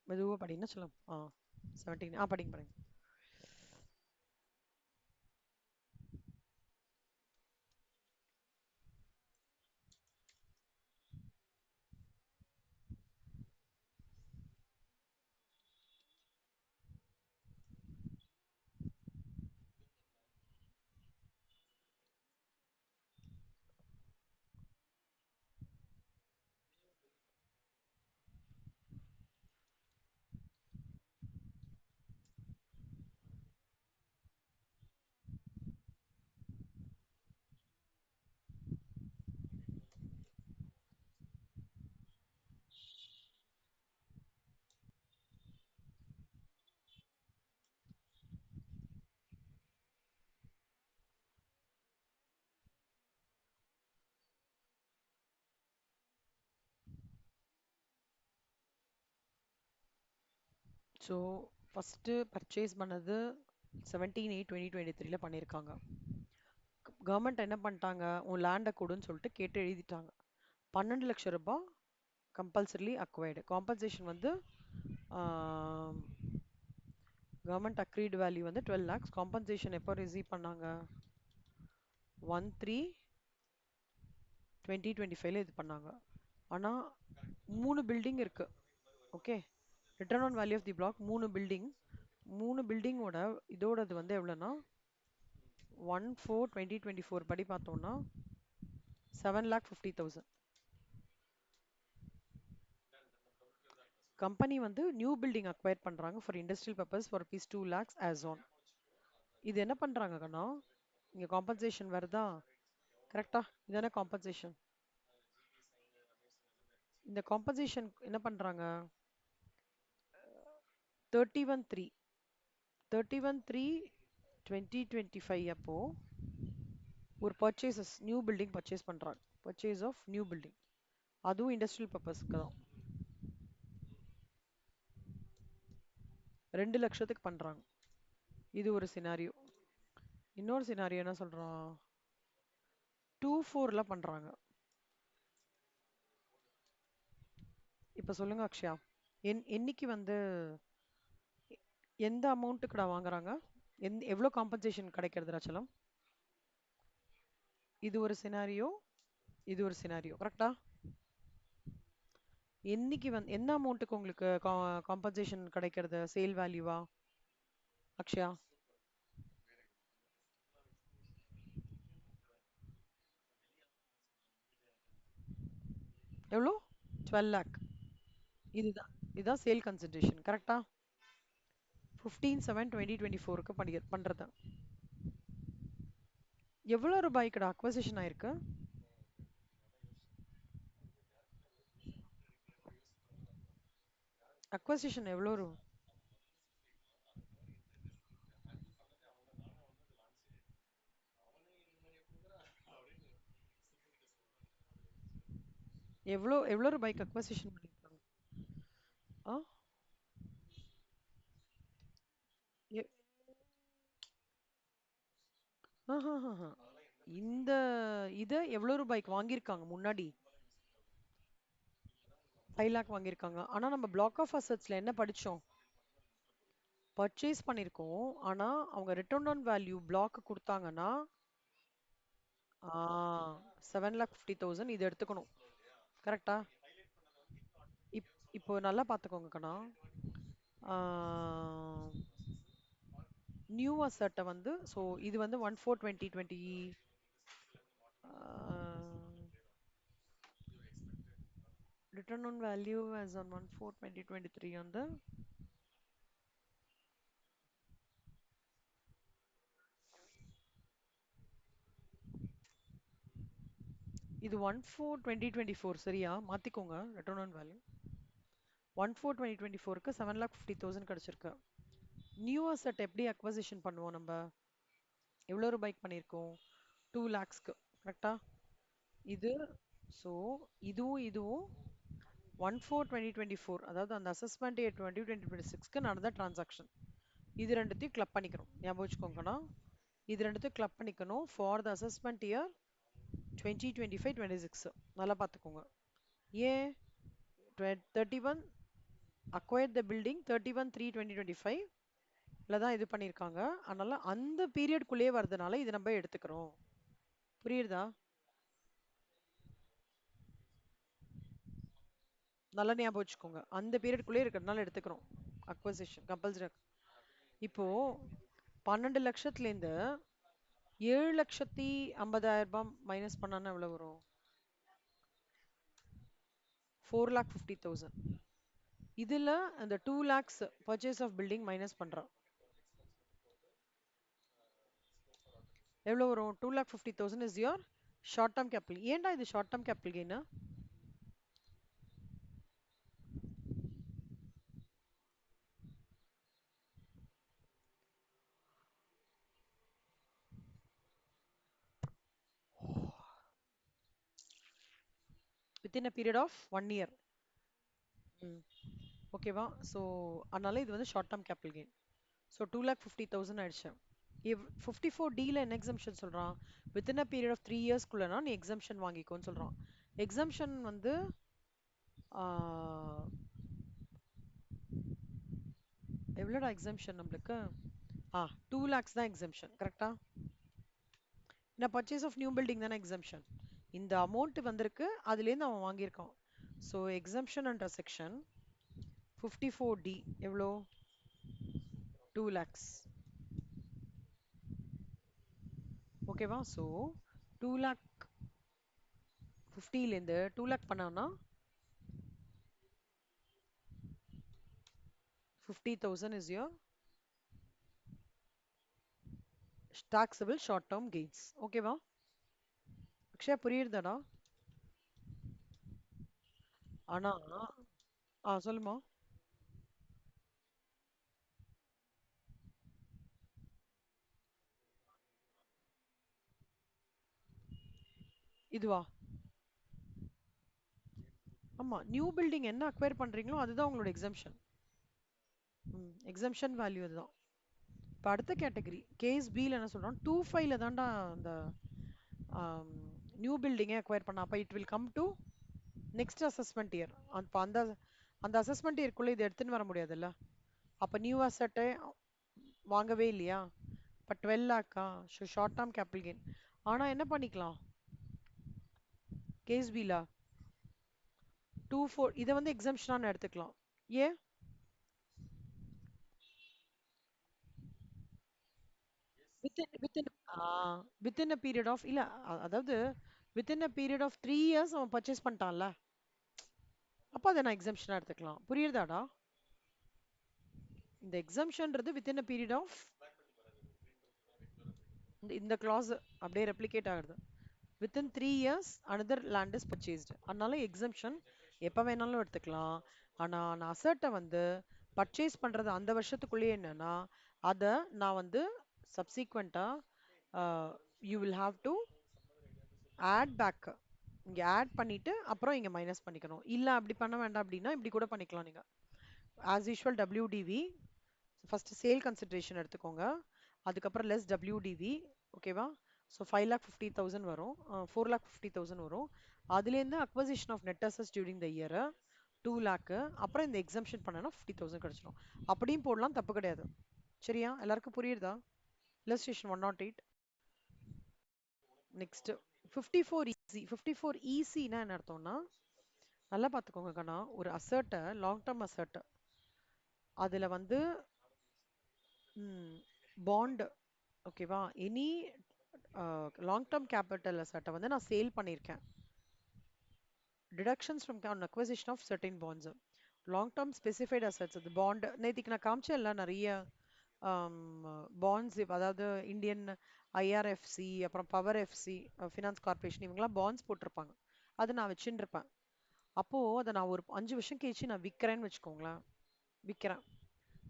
A: மெதுவா படிங்கன்னா சொல்லும். 17. படிங்க படிங்க. ஸோ ஃபஸ்ட்டு பர்ச்சேஸ் பண்ணது 17/8/2023 பண்ணியிருக்காங்க. கவர்மெண்ட் என்ன பண்ணிட்டாங்க, உன் லேண்டை கொடுன்னு சொல்லிட்டு கேட்டு எழுதிட்டாங்க. 12 லட்சம் ரூபாய் கம்பல்சரிலி அக்வைர்டு. காம்பன்சேஷன் வந்து கவர்மெண்ட் அக்ரீடு வேல்யூ வந்து 12 lakhs. காம்பன்சேஷன் எப்போ ரிசீவ் பண்ணாங்க? 1/3/2025 இது பண்ணாங்க. ஆனால் 3 பில்டிங் இருக்கு. Okay, return on value of the block 3 building. 3 பில்டிங்கோட இதோடது வந்து எவ்வளோன்னா 1/4/2024 படி பார்த்தோம்னா 7,50,000. கம்பெனி வந்து நியூ பில்டிங் அக்வயர் பண்றாங்க for industrial purpose for rupees 2 lakhs as on. இது என்ன பண்றாங்கன்னா, இங்க காம்பன்சேஷன் வருதா? கரெக்டா? இதானே காம்பன்சேஷன். இந்த காம்பன்சேஷன் என்ன பண்றாங்க? 31/3 31/3/2025 அப்போ ஒரு பர்ச்சேசஸ் நியூ பில்டிங் பர்ச்சேஸ் பண்றாங்க. பர்ச்சேஸ் ஆஃப் நியூ பில்டிங், அதுவும் இண்டஸ்ட்ரியல் பர்பஸ்க்கு தான் 2 லட்சத்துக்கு பண்றாங்க. இது ஒரு சினாரியோ. இன்னொரு சினாரியோ என்ன சொல்றான், 2/4ல பண்றாங்க. இப்ப சொல்லுங்க அக்ஷயா, என்னைக்கு வந்து எந்த அமௌண்ட்டுக்குடா வாங்குறாங்க? எவ்வளோ காம்பன்சேஷன் கிடைக்கிறது ராச்சலம்? இது ஒரு சினாரியோ, இது ஒரு சினாரியோ, கரெக்டா? என்னைக்கு வந்து என்ன அமௌண்ட்டுக்கு உங்களுக்கு காம்பன்சேஷன் கிடைக்கிறது? சேல் வேல்யூவா அக்ஷயா? எவ்வளோ? 12 lakh. இதுதான் இதுதான் சேல் கன்சிடரேஷன், கரெக்டா? 15/7/2024க்கு பண்றது. எவ்வளோ ரூபாய்க்குடா அக்வசிஷன் ஆயிருக்கு? அக்வசிஷன் எவ்வளோ எவ்வளோ எவ்வளோ ரூபாய்க்கு அக்வசிஷன் பண்ணிருக்காங்க? ஆ எ- ஆஹாஹாஹா. இந்த இதை எவ்வளோ ரூபாய்க்கு வாங்கியிருக்காங்க முன்னாடி? 5 lakh வாங்கியிருக்காங்க. ஆனா நம்ம பிளாக் ஆஃப் அசட்ஸ்ல என்ன படிச்சோம்? பர்ச்சேஸ் பண்ணியிருக்கோம். ஆனா அவங்க ரிட்டர்ன் ஆன் வேல்யூ பிளாக் கொடுத்தாங்கன்னா 7,50,000 இது எடுத்துக்கணும், கரெக்டா? இப்போ நல்லா பார்த்துக்கோங்க கண்ணா. நியூ அசட்டை வந்து ஸோ இது வந்து 1/4/2020 return on value as on 1/4/2023 வந்து இது 1/4/2024 சரியா? மாத்திக்கோங்க. ரிட்டர்ன் ஆன் வேல்யூ 1/4/2024க்கு 7,50,000 கிடைச்சிருக்கு. நியூ அசட் எப்படி அக்வசிஷன் பண்ணுவோம் நம்ம? எவ்வளோ ரூபாய்க்கு பண்ணியிருக்கோம்? 2 lakhsக்கு, கரெக்டா? இது ஸோ இதுவும் 1/4/2024, அதாவது அந்த அசஸ்மெண்ட் இயர் 2026க்கு நடந்த டிரான்சாக்ஷன். இது ரெண்டுத்தையும் கிளப் பண்ணிக்கணும், ஞாபகம் வச்சுக்கோங்கண்ணா. இது ரெண்டுத்தையும் கிளப் பண்ணிக்கணும் ஃபார் த அசஸ்மெண்ட் இயர் 2025-26. நல்லா பார்த்துக்கோங்க. ஏன் 31 அக்வயர்ட் த பில்டிங் 31/3/2025 தான் இது பண்ணியிருக்காங்க. அதனால அந்த பீரியட்குள்ளேயே வர்றதுனால இது நம்ம எடுத்துக்கிறோம். புரியுதா? நல்லா ஞாபகம் வச்சுக்கோங்க, அந்த பீரியட்குள்ளேயே இருக்கிறதுனால எடுத்துக்கிறோம் அக்வசிஷன் கம்பல்சரி. இப்போ 12 லட்சத்துலேருந்து 7,50,000 மைனஸ் பண்ணான்னா எவ்வளோ வரும்? 4,50,000. இதுல அந்த 2 lakhs purchase of building minus பண்றோம். எவ்வளோ வரும்? 2,50,000 is your short term capital. ஏன்டா இது short term capital gain? Within a period of 1 year. ஓகேவா? ஸோ அதனால இது வந்து short term capital gain. So 2,50,000 ஆயிடுச்சு. if 54D என்ன எக்ஸம்ஷன் சொல்றான், வித்தின் அ பீரியட் ஆஃப் 3 இயர்ஸ்க்குள்ளனா நீ எக்ஸம்ஷன் வாங்கிக்கோன்னு சொல்றான். எக்ஸம்ஷன் வந்து எவ்வளோடா எக்ஸம்ஷன் நம்மளுக்கு? 2 lakhs தான் எக்ஸம்ஷன், கரெக்டா? இந்த பர்ச்சேஸ் ஆஃப் நியூ பில்டிங் தானே எக்ஸம்ஷன். இந்த அமௌண்ட் வந்திருக்கு, அதுலேருந்து அவன் வாங்கியிருக்கான். So exemption under section 54D எவ்வளோ? 2 lakhs. ஓகேவா? ஸோ 2,50,000லேருந்து 2 lakh பண்ணான்னா 50,000 is your taxable short term gains. ஓகேவா? அக்ஷயா புரியுறதாடா? ஆனா சொல்லுமா. இதுவா? ஆமா, நியூ பில்டிங் என்ன அக்வயர் பண்றீங்களோ அதுதான் உங்களோட எக்ஸம்ஷன். எக்ஸம்ஷன் வேல்யூ அதுதான். இப்போ அடுத்த கேட்டகரி கேஸ் பியில் என்ன சொல்றோம், 2,5ல தான்டா அந்த நியூ பில்டிங்கை அக்வயர் பண்ண. அப்போ it will come to next assessment year. அப்போ அந்த அந்த அசஸ்மெண்ட் இயர்க்குள்ளே இது எடுத்துன்னு வர முடியாதுல்ல. அப்போ நியூ அசட்டை வாங்கவே இல்லையா? இப்போ 12 லேக்கா? Short term capital gain. ஆனால் என்ன பண்ணிக்கலாம் கேஸ் பியில் 2,4 இதை வந்து எக்ஸம்ஷனான எடுத்துக்கலாம். ஏன்? வித்தின் அ பீரியட் ஆஃப் இல்ல, அதாவது within a period of 3 years அவன் பர்ச்சேஸ் பண்ணிட்டான்ல, அப்போ அதை நான் எக்ஸம்ஷனா எடுத்துக்கலாம். புரியுதாடா? இந்த எக்ஸம்ஷன்றது வித்தின் அ பீரியட் ஆஃப் இந்த கிளாஸ் அப்படியே ரெப்ளிகேட் ஆகுது. Within 3 years another land is purchased. அதனால எக்ஸம்ஷன் எப்போ வேணாலும் எடுத்துக்கலாம். ஆனால் நான் அசர்ட்டை வந்து பர்ச்சேஸ் பண்ணுறது அந்த வருஷத்துக்குள்ளேயே என்னன்னா அதை நான் வந்து சப்சீக்வெண்ட்டாக you will have to add back. இங்கே ஆட் பண்ணிட்டு அப்புறம் இங்கே மைனஸ் பண்ணிக்கணும். இல்லை அப்படி பண்ண வேண்டாம் அப்படின்னா இப்படி கூட பண்ணிக்கலாம் நீங்கள். As usual WDV first sale consideration எடுத்துக்கோங்க, அதுக்கப்புறம் லெஸ் WDV. ஓகேவா? ஸோ 5,50,000 வரும், 4,50,000 வரும். அதுலேருந்து அக்வசிஷன் ஆஃப் நெட் அசஸ் டியூரிங் த இயர் 2 lakh, அப்புறம் இந்த எக்ஸம்ஷன் பண்ணனா 50,000 கிடைச்சிடும். அப்படியும் போடலாம், தப்பு கிடையாது. சரியா? எல்லாருக்கும் புரியுதா? இல்லஸ்ட்ரேஷன் 108. Next 54EC. 54ECனா என்ன அர்த்தம்னா, நல்லா பார்த்துக்கோங்க கண்ணா, ஒரு அசர்ட்டை லாங் டேர்ம் அசர்ட் அதில் வந்து பாண்ட், ஓகேவா, எனி லாங் டேர்ம் கேபிட்டல் அசர்ட்டை வந்து நான் சேல் பண்ணியிருக்கேன். Deductions from on acquisition of certain bonds. Long term specified assets, அது பாண்ட் நேற்றுக்கு நான் காமிச்சேன்ல நிறைய பாண்ட்ஸ். அதாவது இந்தியன் IRFC, அப்புறம் பவர் எஃப்சி, ஃபினான்ஸ் கார்பரேஷன், இவங்கெல்லாம் பாண்ட்ஸ் போட்டிருப்பாங்க. அது நான் வச்சுட்டு இருப்பேன். அப்போது அதை நான் ஒரு 5 வருஷம் கழிச்சு நான் விற்கிறேன்னு வச்சுக்கோங்களேன், விற்கிறேன்.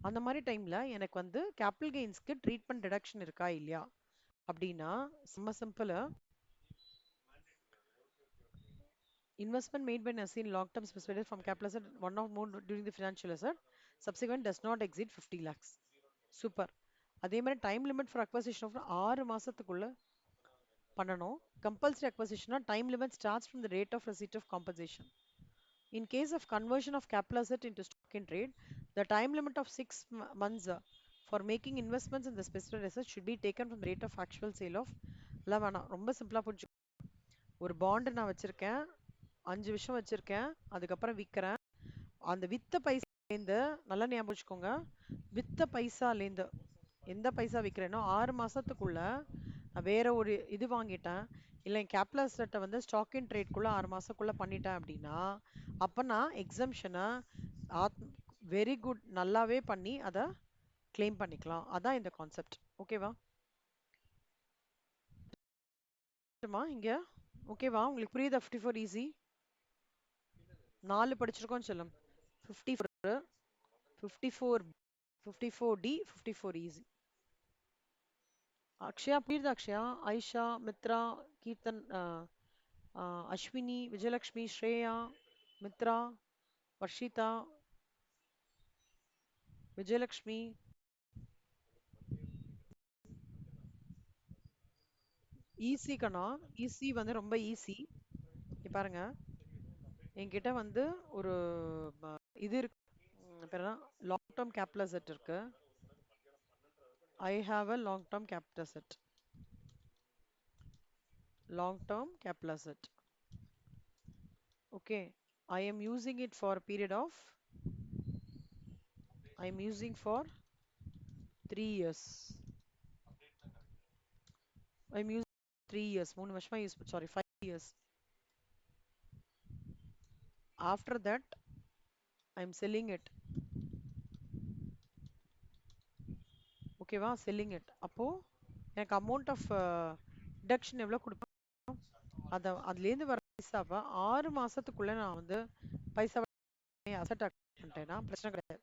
A: அந்த மாதிரி டைமில் எனக்கு வந்து கேபிட்டல் கெயின்ஸ்க்கு ட்ரீட்மெண்ட் டிடக்ஷன் இருக்கா இல்லையா அப்படின்னா, செம்ம simple. Investment made by Nasi in long term specified from capital asset one or more during the financial asset subsequent does not exceed 50 lakhs. Super. அதே மாதிரி time limit for acquisition of 6 மாசத்துக்குள்ள பண்ணணும். Compulsory அக்வசிஷனா time limit starts from the rate of receipt of compensation. In case of conversion of capital asset into stock in trade, the time limit of 6 months for making investments in the specified asset should be taken from the rate of actual sale of. எல்லாம் வேணாம், ரொம்ப சிம்பிளா புரிஞ்சு. ஒரு bond நான் வச்சிருக்கேன், 5 வருஷம் வச்சிருக்கேன், அதுக்கப்புறம் விற்கிறேன். அந்த வித்த பைசாலேருந்து நல்லா ஞாபகம் வச்சுக்கோங்க, வித்த பைசாலேருந்து எந்த பைசா விற்கிறேனோ 6 மாசத்துக்குள்ள நான் வேற ஒரு இது வாங்கிட்டேன், இல்லை என் கேபிட்டல் அசெட்டை வந்து ஸ்டாக் இன் ட்ரேட்குள்ள 6 மாசத்துக்குள்ள பண்ணிட்டேன் அப்படின்னா, அப்போ நான் எக்ஸம்ஷனை வெரி குட் நல்லாவே பண்ணி அதை கிளைம் பண்ணிக்கலாம். அதான் இந்த கான்செப்ட். ஓகேவா? இங்க ஓகேவா? உங்களுக்கு புரியுதா? 54 ஈஸி. 4 படிச்சிருக்கோம் சொல்லும். 54, 54, 54D, 54 easy. அக்ஷயா புரியுதா? அக்ஷயா, ஐஷா, மித்ரா, கீர்த்தன், அஸ்வினி, விஜயலக்ஷ்மி, ஸ்ரேயா, மித்ரா, வர்ஷிதா, விஜயலக்ஷ்மி, ஈஸி கண்ணா. ஈஸி வந்து ரொம்ப ஈஸி. பாருங்க, என்கிட்ட வந்து ஒரு இது இருக்கு. பேர் லாங் டேர்ம் கேபிட்டல் அசெட் இருக்கு. I have a long term capital asset. Long term capital asset. Okay. I am using it for a period of, I am using for 3 years. I am using 3 years. 3 வருஷமா use, sorry, 5 years. After that, I am selling it. ஓகேவா? selling it. அப்போ எனக்கு amount of deduction எவ்வளவு கொடுப்பேன்? அதுலேருந்து வர பைசாவை 6 மாசத்துக்குள்ள நான் வந்து பைசாவை அசெட் பண்ணிட்டேன்னா பிரச்சனை கிடையாது.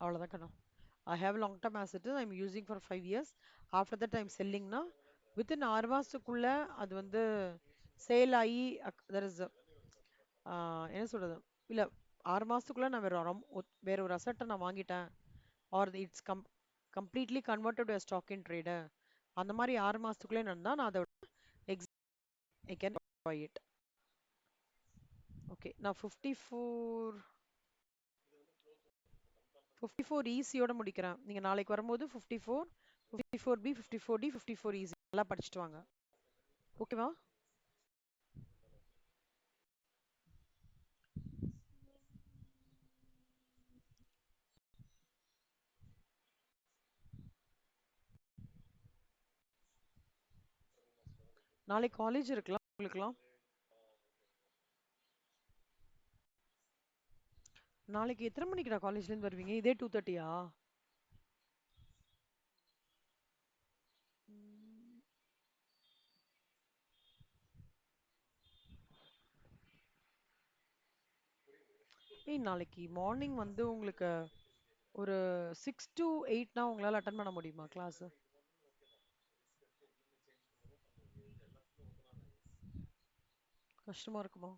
A: அவ்வளவுதான் கண்ணா. I have long term assets I'm using for 5 years. After that I'm selling na within 6 மாசத்துக்குள்ள அது வந்து சேல் ஆகி there is என்ன சொல்றது, இல்ல 6 மாசத்துக்குள்ள நான் வேற ஒரு அசெட்டை நான் வாங்கிட்டேன், or it's completely converted to stock in trader, அந்த மாதிரி 6 மாசத்துக்குள்ளே நடந்தா நான் அதோட I can buy it. Okay, நான் 54 ஈஸியோட முடிக்கிறேன். நீங்க நாளைக்கு வரும்போது 54, 54B, 54D, 54 ஈஸி நல்லா படிச்சுட்டு வாங்க. ஓகேவா? நாளைக்கு காலேஜ் இருக்கலாம் உங்களுக்குலாம். நாளைக்கு எத்தனை மணிக்குடா காலேஜ்ல இருந்து வருவீங்க? இதே 2:30யா? ஏய், நாளைக்கு மார்னிங் வந்து உங்களுக்கு ஒரு 6 to 8னா உங்களால அட்டன் பண்ண முடியுமா கிளாஸ்? கஷ்டமா இருக்குமா?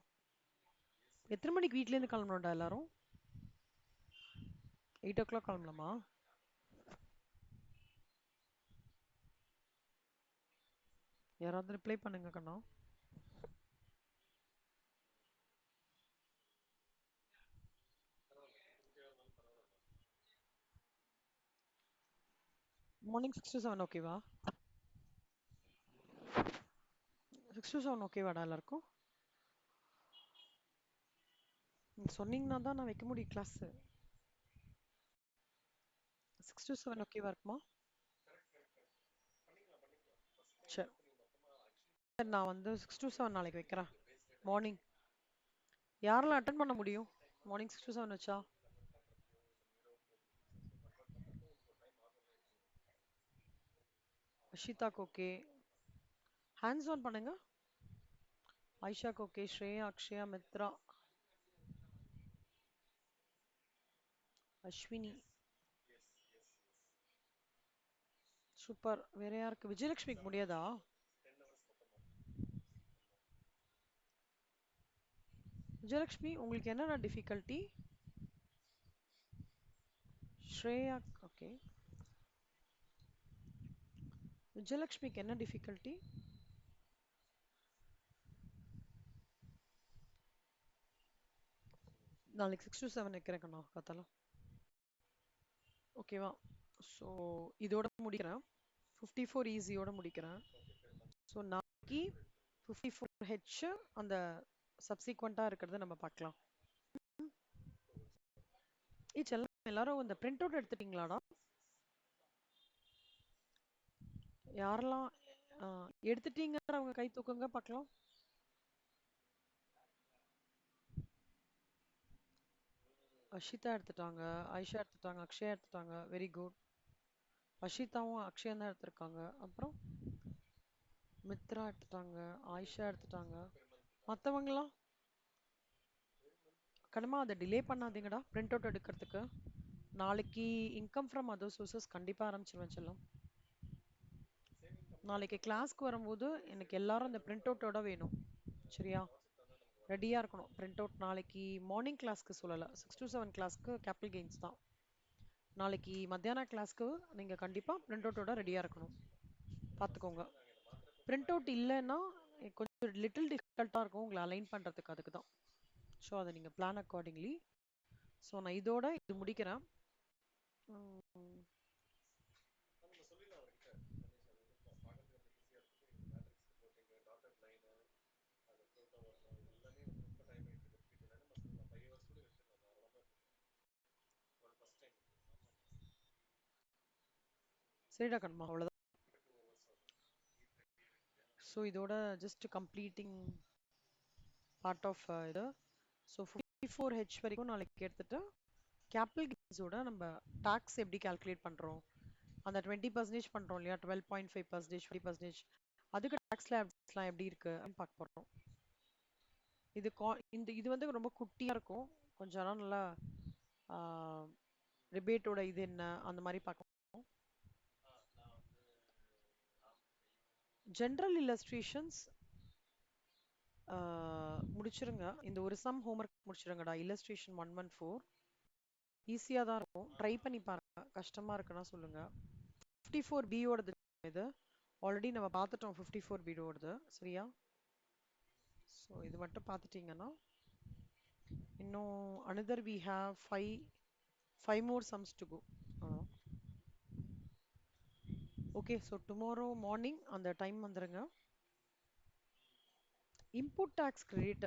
A: எத்தனை மணிக்கு வீட்ல இருந்து கிளம்பணும்டா எல்லாரும்? 8 o'clock கிளம்பலாமா? யாராவது ரிப்ளை பண்ணுங்க கண்ணா. மார்னிங் 6 to 7 ஓகேவா? 6 to 7 ஓகேவாடா எல்லாருக்கும்? நீங்க சொன்னீங்கன்னா தான் நான் வைக்க முடியும் கிளாஸ். 6 to 7 ஓகேவா இருக்குமா? சரி, நான் வந்து 6 to 7 நாளைக்கு வைக்கிறேன் மார்னிங். யாரெல்லாம் அட்டன் பண்ண முடியும் மார்னிங் 6 to 7 வச்சா? அஷிதாக்கு ஓகே. ஹேண்ட்ஸ் ஆன் பண்ணுங்க. ஐஷாக்கு ஓகே. ஸ்ரேயா, அக்ஷயா, மித்ரா, அஸ்வினி, சூப்பர். வேற யாருக்கு? விஜயலட்சுமிக்கு முடியாதா? விஜயலட்சுமி உங்களுக்கு என்னடா டிஃபிகல்ட்டி? ஸ்ரேயா ஓகே. விஜயலட்சுமிக்கு என்ன டிஃபிகல்ட்டி? நாளைக்கு 6 to 7 வைக்கிறேன் கண்ணா காத்தால. ஓகேவா? ஸோ இதோட முடிக்கிறேன். 54 ஈஸியோட முடிக்கிறேன். ஸோ நாளைக்கு 54H அந்த சப்சீக்வெண்ட்டாக இருக்கிறத நம்ம பார்க்கலாம். செல்லம் எல்லாரும் இந்த பிரிண்ட் அவுட் எடுத்துட்டீங்களாடா? யாரெல்லாம் எடுத்துட்டீங்கன்றவங்க கை தூக்குங்க பார்க்கலாம். அஷிதா எடுத்துட்டாங்க, ஐஷா எடுத்துட்டாங்க, அக்ஷயா எடுத்துட்டாங்க. Very good. அஷிதாவும் அக்ஷயா தான் எடுத்திருக்காங்க. அப்புறம் மித்ரா எடுத்துட்டாங்க, ஆயிஷா எடுத்துட்டாங்க. மற்றவங்களாம் கண்டிப்பா அதை டிலே பண்ணாதீங்கடா பிரிண்ட் அவுட் எடுக்கிறதுக்கு. நாளைக்கு இன்கம் ஃப்ரம் அதர் சோர்சஸ் கண்டிப்பாக ஆரம்பிச்சிருவேன் செல்லம். நாளைக்கு கிளாஸ்க்கு வரும்போது எனக்கு எல்லாரும் இந்த பிரிண்ட் அவுட்டோட வேணும். சரியா? ரெடியாக இருக்கணும் பிரிண்ட் அவுட். நாளைக்கு மார்னிங் கிளாஸ்க்கு சொல்லலை, 6 to 7 கிளாஸ்க்கு கேபிட்டல் கெயின்ஸ் தான். நாளைக்கு மத்தியான கிளாஸ்க்கு நீங்கள் கண்டிப்பாக பிரிண்ட் அவுட்டோட ரெடியாக இருக்கணும். பார்த்துக்கோங்க. பிரிண்ட் அவுட் இல்லைன்னா கொஞ்சம் லிட்டில் டிஃபிகல்ட்டாக இருக்கும் உங்களை அலைன் பண்ணுறதுக்கு, அதுக்கு தான். ஸோ அதை நீங்கள் பிளான் அக்கார்டிங்லி. ஸோ நான் இதோட இது முடிக்கிறேன். உம், சரிடா கண்மா, அவ்வளோதான். ஸோ இதோட ஜஸ்ட் கம்ப்ளீட்டிங் பார்ட் ஆஃப் இது. ஸோ 54H வரைக்கும் நாளைக்கு எடுத்துட்டு கேபிட்டல் கெயின்ஸோட நம்ம டாக்ஸ் எப்படி கால்குலேட் பண்ணுறோம், அந்த 20% பண்ணுறோம் இல்லையா, 12.5%, 20%, அதுக்கு டாக்ஸ் ஸ்லாப்ஸ்லாம் எப்படி இருக்கு அப்படின்னு பார்க்க போகிறோம். இது வந்து ரொம்ப குட்டியாக இருக்கும். கொஞ்சம் ஆனால் நல்லா ரிபேட்டோட இது என்ன அந்த மாதிரி பார்க்கணும். ஜென்ரல் இல்லஸ்ட்ரேஷன்ஸ் முடிச்சிருங்க. இந்த ஒரு சம் ஹோம்ஒர்க் முடிச்சிருங்கடா. இல்லஸ்ட்ரேஷன் 114 ஈஸியாக தான் இருக்கும், ட்ரை பண்ணி பாருங்க. கஷ்டமாக இருக்குன்னா சொல்லுங்க. 54B இது ஆல்ரெடி நம்ம பார்த்துட்டோம். 54B சரியா? ஸோ இது மட்டும் பார்த்துட்டீங்கன்னா இன்னும் another we have five more sums to go. Okay, so tomorrow morning அந்த டைம் வந்துருங்க. Input tax credit